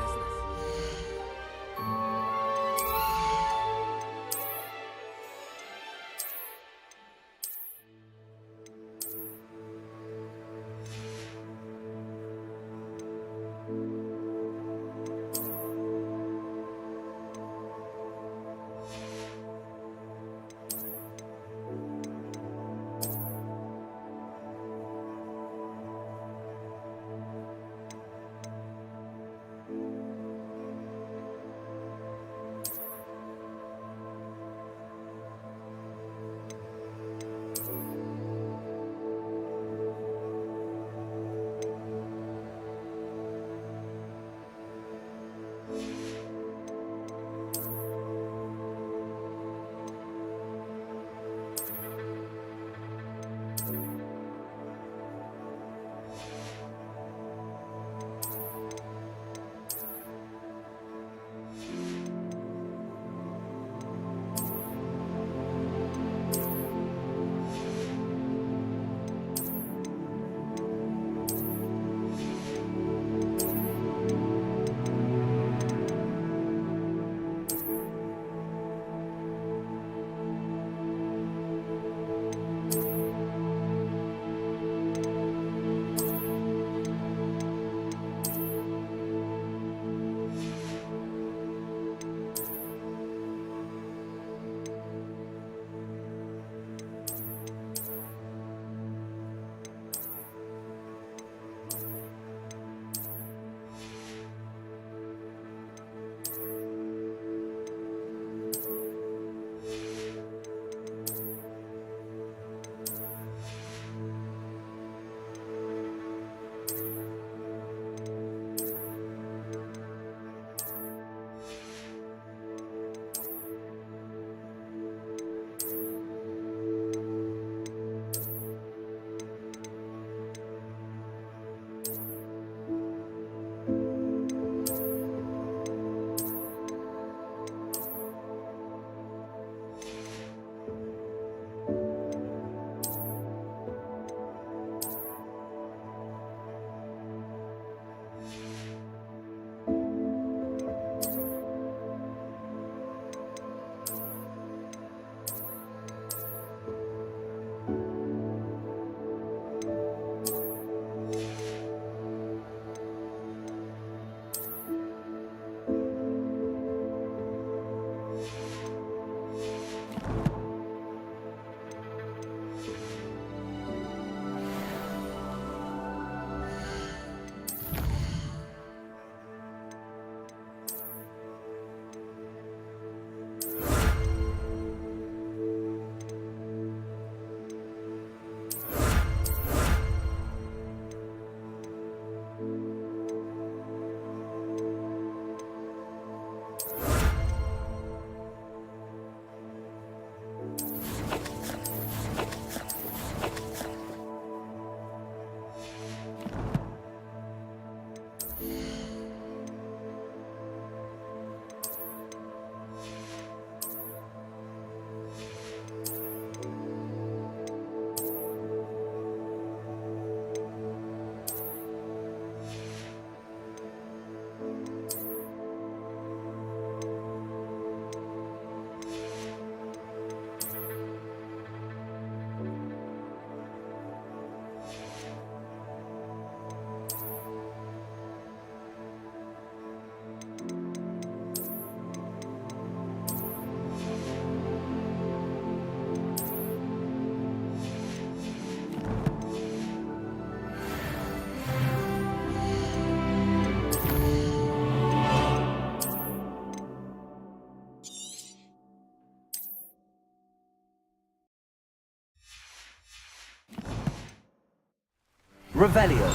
Revelio.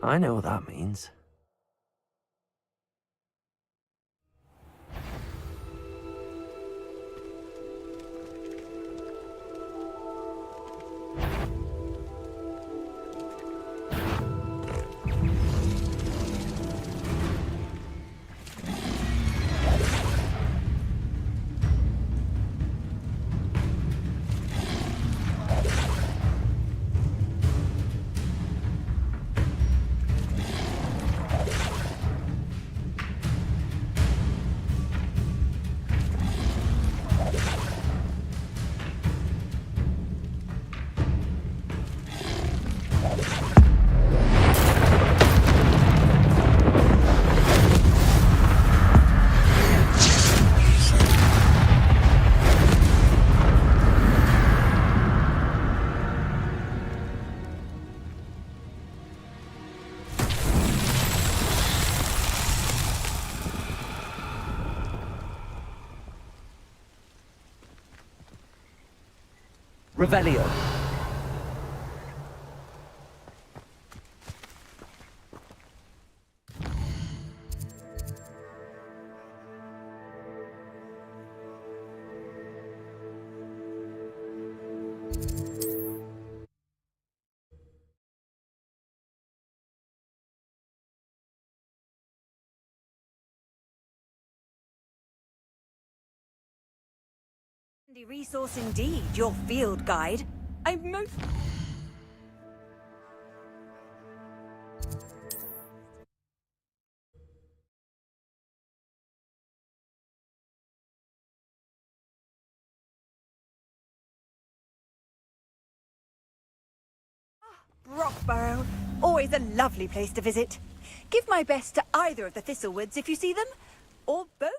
I know what that means. Revelio. Handy resource indeed, your field guide. I'm most... Brockburrow, always a lovely place to visit. Give my best to either of the Thistlewoods if you see them, or both.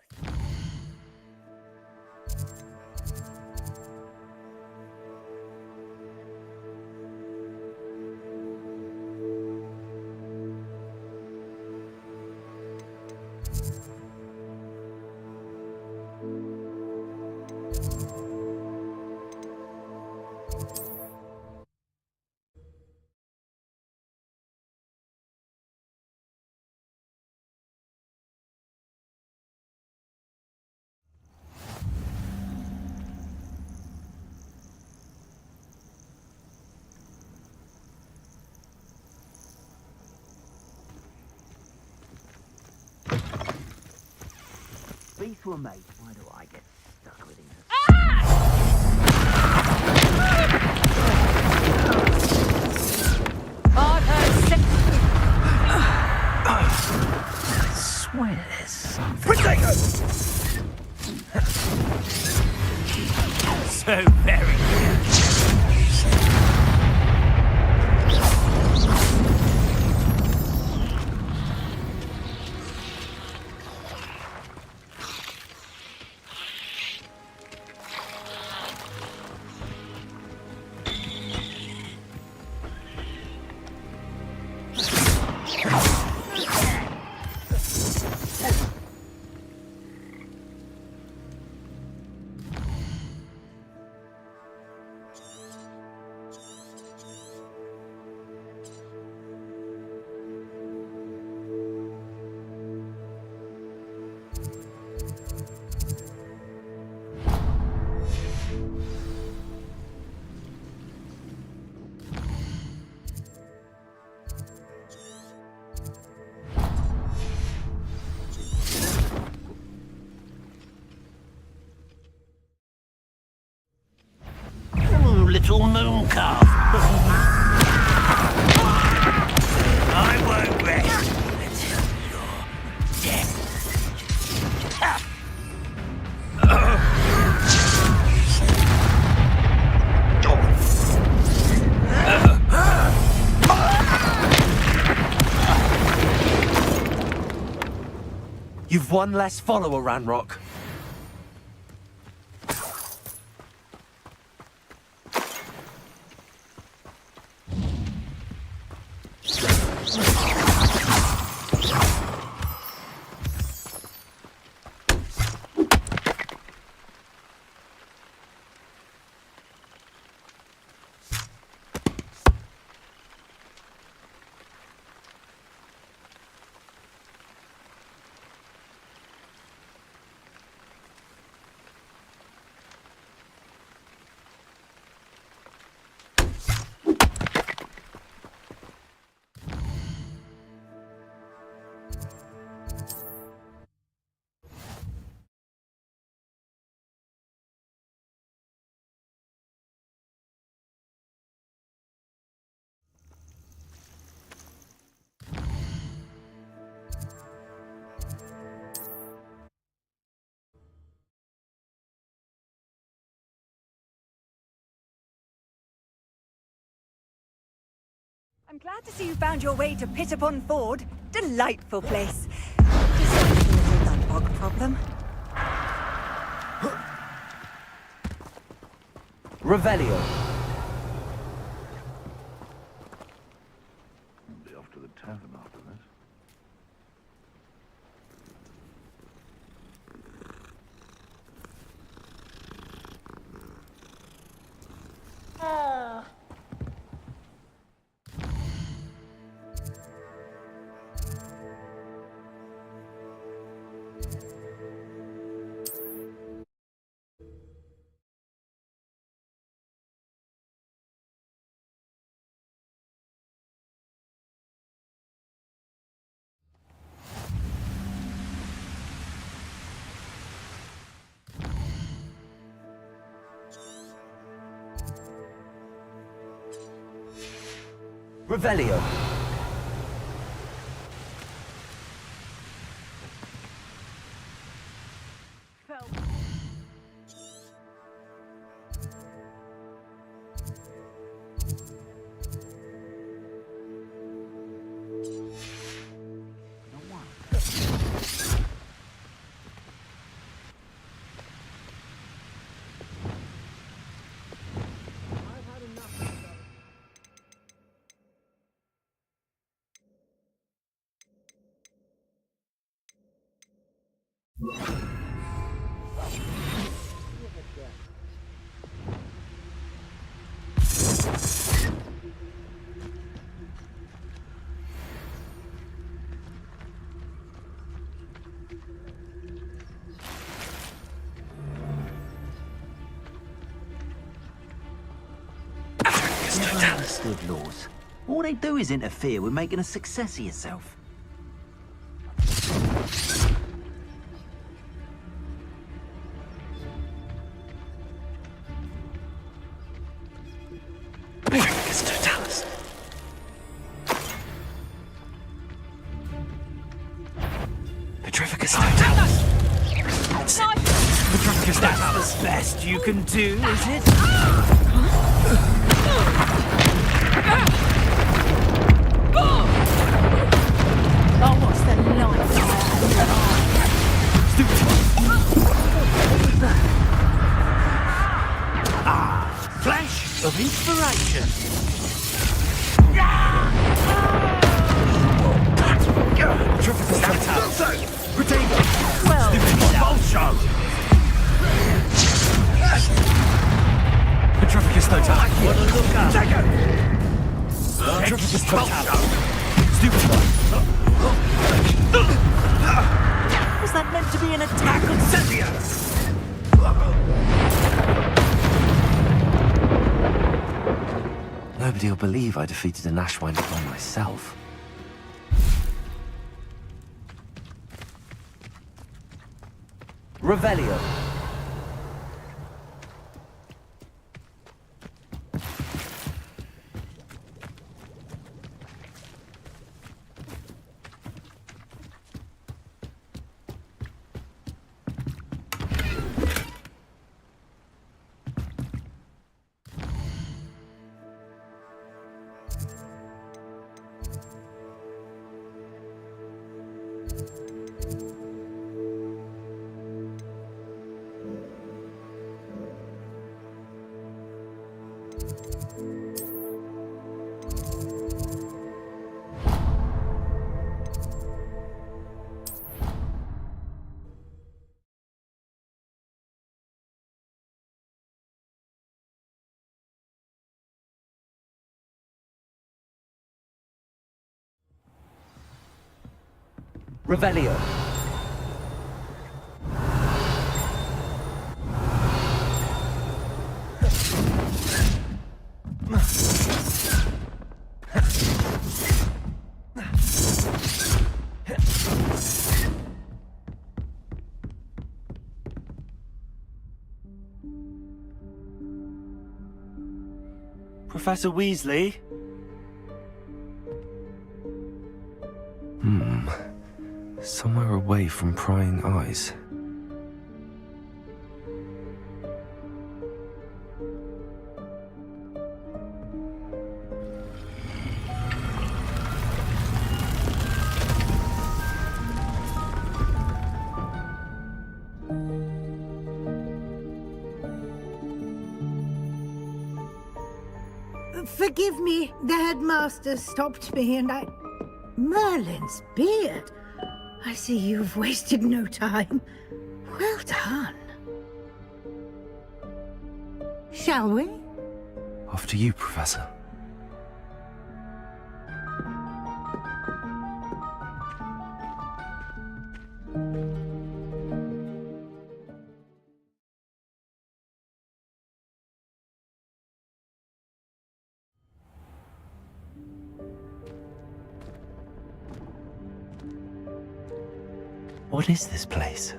Be to a mate. Why do I get stuck with him? I swear there's something. So very good. Little moon calf. I won't rest until you're dead. You've one less follower, Ranrock. I'm glad to see you found your way to Pittapon Ford. Delightful place. Just like to deal with that bog problem. Revelio. Be off to the tavern after this. Revelio. Never understood laws. All they do is interfere with making a success of yourself. Petrificus Totalis. Petrificus Totalis. Petrificus Totalis. That's the best you can do, is it? Oh, what's the light? Flash of inspiration. Petrificus Totalis. Well, Bolsho. Petrificus Totalis. what a looker. Petrificus Totalis. Stupefy. Was that meant to be an attack on Cynthia? Nobody will believe I defeated an Ashwinder by myself. Revelio. Revelio. Professor Weasley? Somewhere away from prying eyes. Forgive me, the headmaster stopped me and I... Merlin's beard. I see you've wasted no time. Well done. Shall we? Off to you, Professor. What is this place?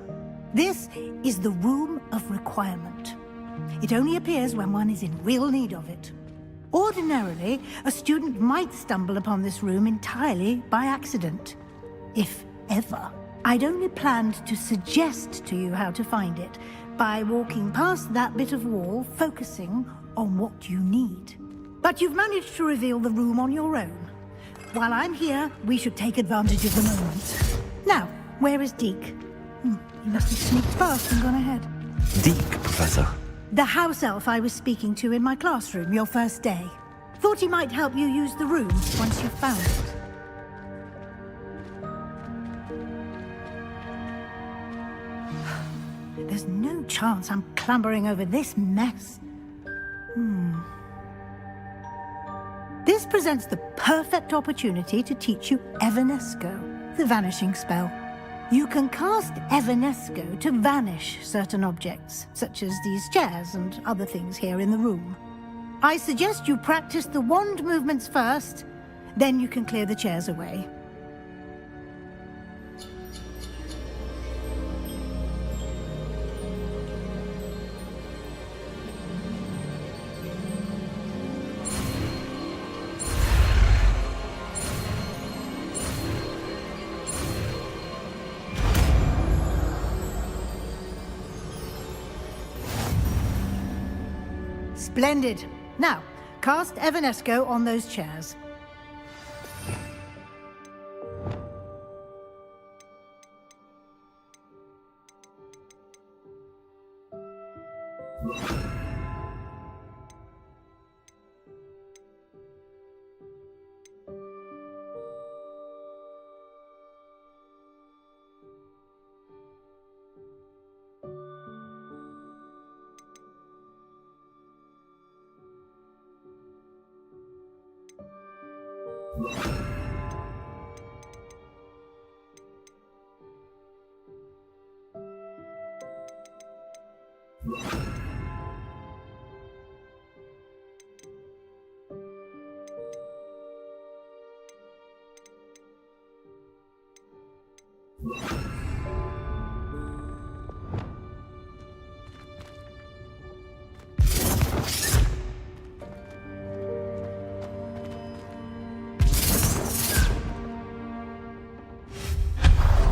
This is the Room of Requirement. It only appears when one is in real need of it. Ordinarily, a student might stumble upon this room entirely by accident. If ever. I'd only planned to suggest to you how to find it by walking past that bit of wall, focusing on what you need. But you've managed to reveal the room on your own. While I'm here, we should take advantage of the moment. Now, where is Deke? He must have sneaked past and gone ahead. Deke, Professor. The house elf I was speaking to in my classroom your first day. Thought he might help you use the room once you've found it. There's no chance I'm clambering over this mess. This presents the perfect opportunity to teach you Evanesco, the vanishing spell. You can cast Evanesco to vanish certain objects, such as these chairs and other things here in the room. I suggest you practice the wand movements first, then you can clear the chairs away. Splendid. Now, cast Evanesco on those chairs.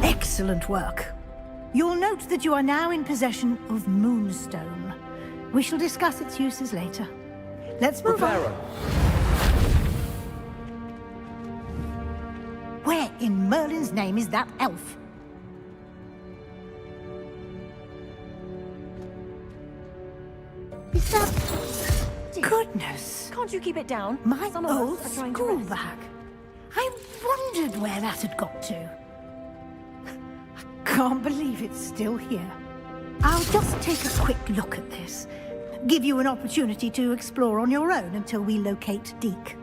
Excellent work. You'll note that you are now in possession of Moonstone. We shall discuss its uses later. Let's move on. Where in Merlin's name is that elf? Is that... Goodness! Can't you keep it down? My Some of old us are trying to school rest. bag. I wondered where that had got to. Can't believe it's still here. I'll just take a quick look at this. Give you an opportunity to explore on your own until we locate Deke.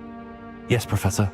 Yes, Professor.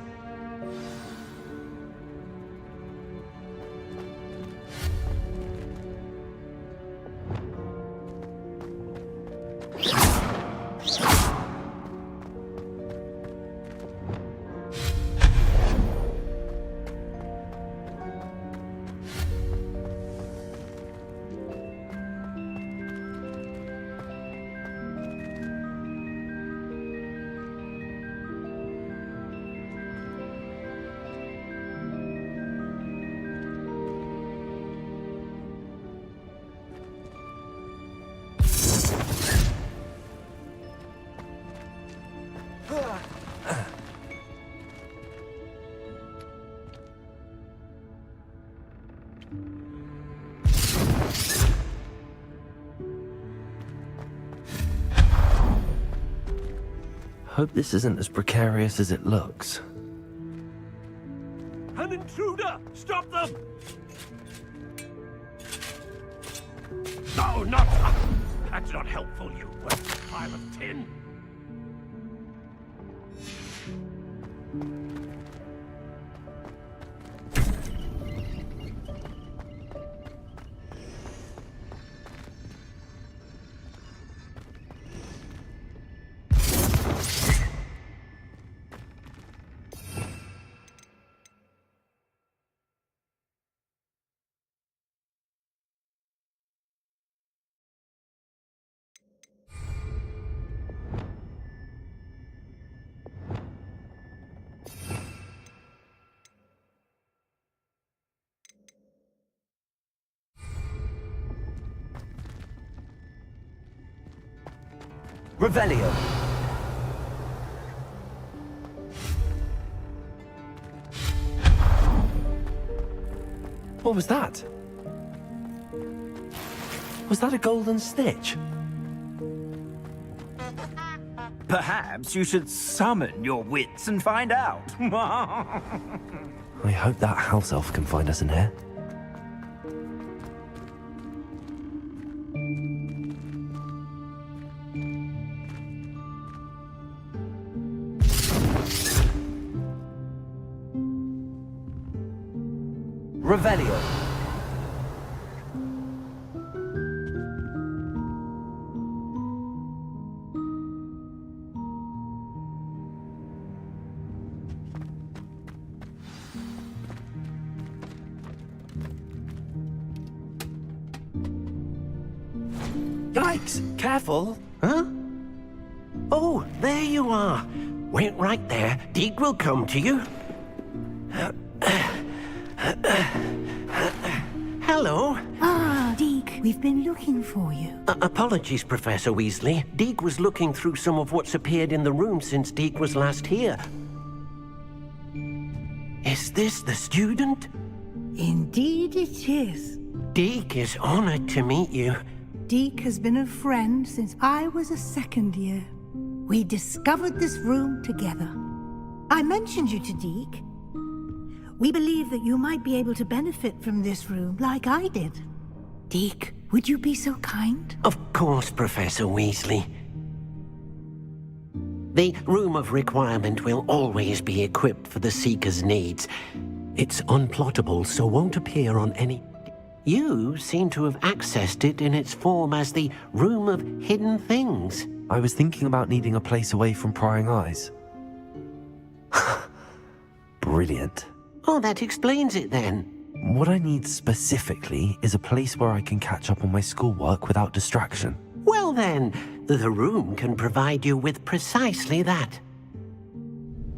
hope this isn't as precarious as it looks. An intruder! Stop them! No, not... That's not helpful, you worthless pile of tin. Revelio. What was that? Was that a golden snitch? Perhaps you should summon your wits and find out. I hope that house elf can find us in here. Revelio. Yikes! Careful! Huh? Oh, there you are. Wait right there. Deke will come to you. Hello. Ah, Deke, we've been looking for you. Apologies, Professor Weasley. Deke was looking through some of what's appeared in the room since Deke was last here. Is this the student? Indeed it is. Deke is honored to meet you. Deke has been a friend since I was a second year. We discovered this room together. I mentioned you to Deke. We believe that you might be able to benefit from this room like I did. Deke, would you be so kind? Of course, Professor Weasley. The Room of Requirement will always be equipped for the Seeker's needs. It's unplottable, so won't appear on any... You seem to have accessed it in its form as the Room of Hidden Things. I was thinking about needing a place away from prying eyes. Brilliant. Oh, that explains it then. What I need specifically is a place where I can catch up on my schoolwork without distraction. Well then, the room can provide you with precisely that.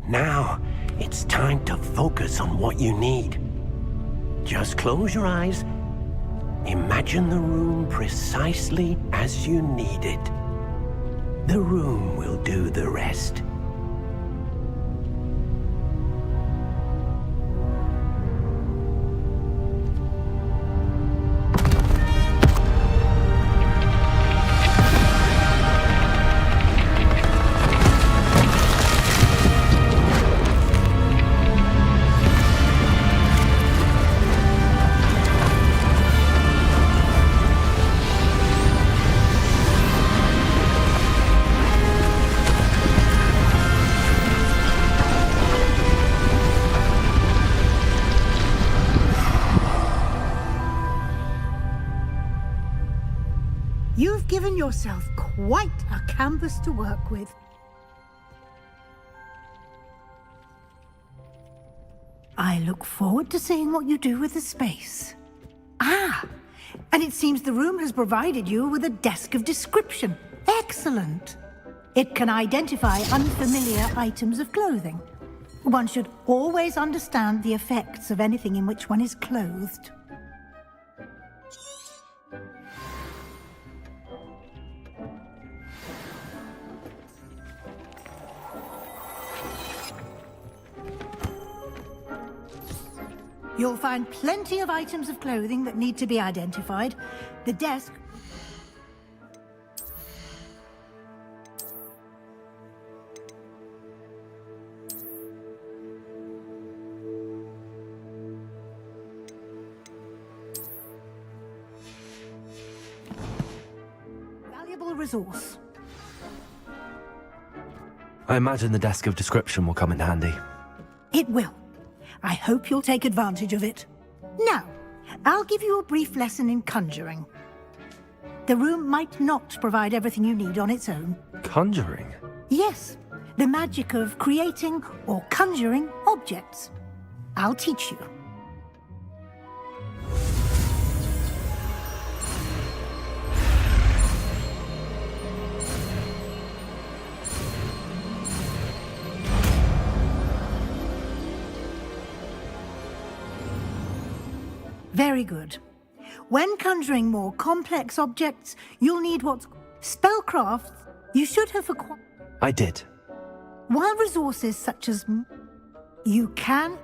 Now, it's time to focus on what you need. Just close your eyes. Imagine the room precisely as you need it. The room will do the rest. You've given yourself quite a canvas to work with. I look forward to seeing what you do with the space. Ah, and it seems the room has provided you with a desk of description. Excellent. It can identify unfamiliar items of clothing. One should always understand the effects of anything in which one is clothed. You'll find plenty of items of clothing that need to be identified. The desk... resource. I imagine the desk of description will come in handy. It will. I hope you'll take advantage of it. Now, I'll give you a brief lesson in conjuring. The room might not provide everything you need on its own. Conjuring? Yes, the magic of creating or conjuring objects. I'll teach you. Very good. When conjuring more complex objects, you'll need what's spellcraft. You should have acquired. I did. While resources such as you can.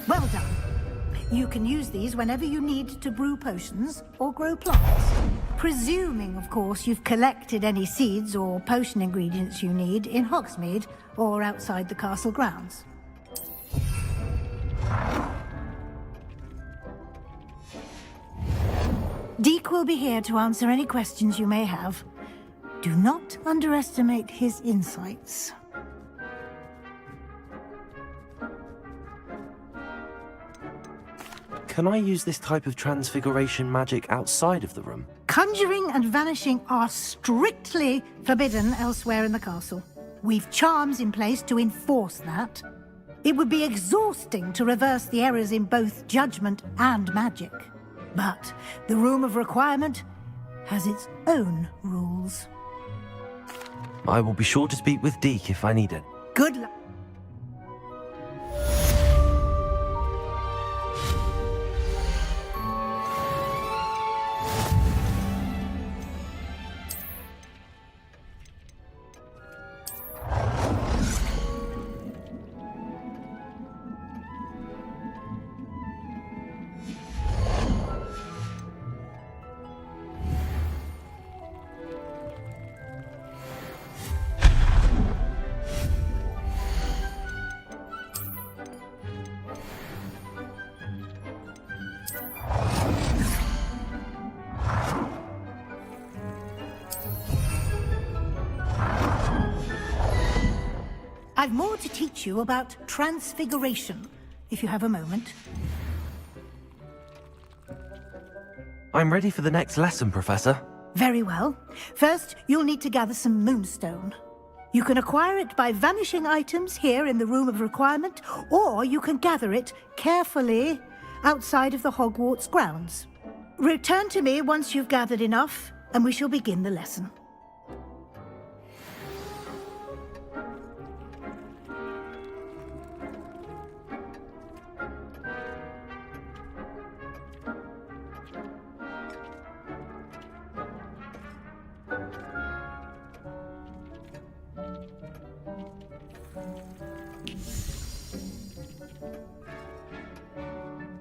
Well done. You can use these whenever you need to brew potions or grow plants. Presuming, of course, you've collected any seeds or potion ingredients you need in Hogsmeade or outside the castle grounds. Deke will be here to answer any questions you may have. Do not underestimate his insights. Can I use this type of transfiguration magic outside of the room? Conjuring and vanishing are strictly forbidden elsewhere in the castle. We've charms in place to enforce that. It would be exhausting to reverse the errors in both judgment and magic. But the Room of Requirement has its own rules. I will be sure to speak with Deke if I need it. Good luck. I've more to teach you about transfiguration, if you have a moment. I'm ready for the next lesson, Professor. Very well. First, you'll need to gather some moonstone. You can acquire it by vanishing items here in the Room of Requirement, or you can gather it carefully outside of the Hogwarts grounds. Return to me once you've gathered enough, and we shall begin the lesson.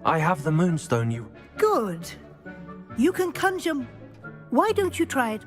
I have the moonstone you... Good. You can conjure... Why don't you try it?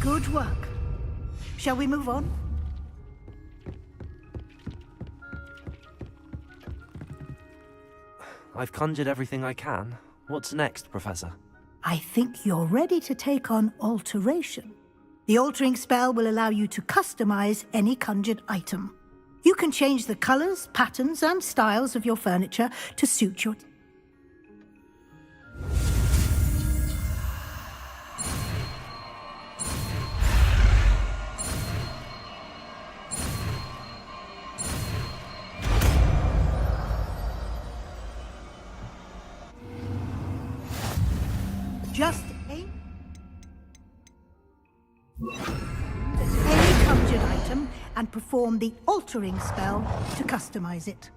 Good work. Shall we move on? I've conjured everything I can. What's next, Professor? I think you're ready to take on alteration. The altering spell will allow you to customize any conjured item. You can change the colors, patterns, and styles of your furniture to suit your... Just aim any conjured item and perform the altering spell to customize it.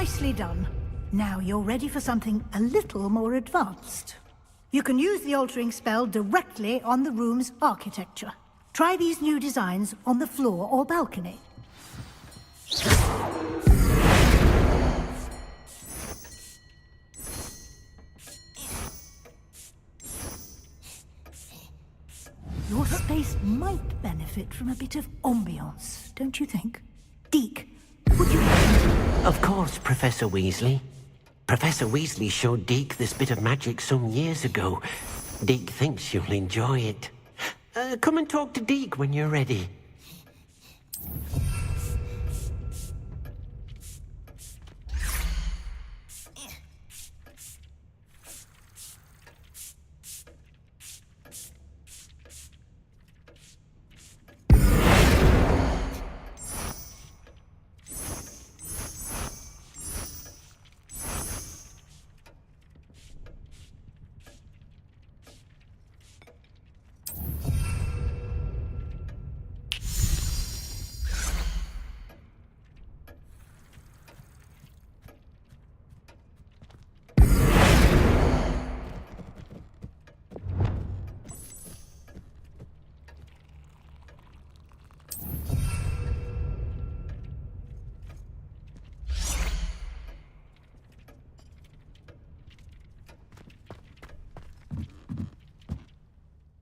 Nicely done. Now you're ready for something a little more advanced. You can use the altering spell directly on the room's architecture. Try these new designs on the floor or balcony. Your space might benefit from a bit of ambiance, don't you think? Deke, would you... Of course, Professor Weasley. Professor Weasley showed Deke this bit of magic some years ago. Deke thinks you'll enjoy it. Come and talk to Deke when you're ready.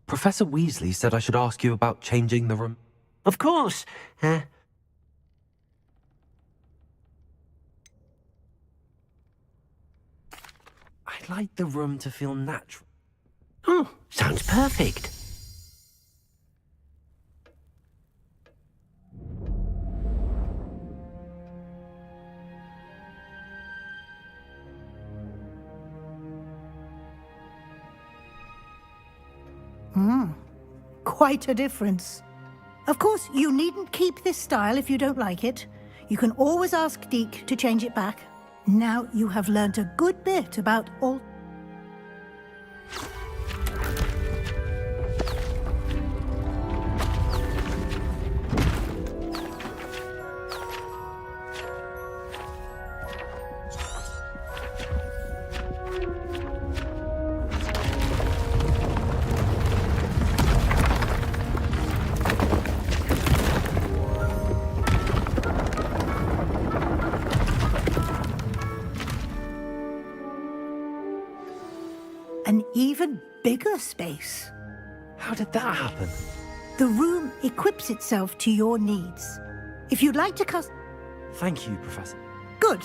Professor Weasley said I should ask you about changing the room. Of course. I'd like the room to feel natural. Oh, sounds perfect. Quite a difference. Of course, you needn't keep this style if you don't like it. You can always ask Deke to change it back. Now you have learnt a good bit about all... an even bigger space. How did that happen? The room equips itself to your needs. If you'd like to Thank you, Professor. Good.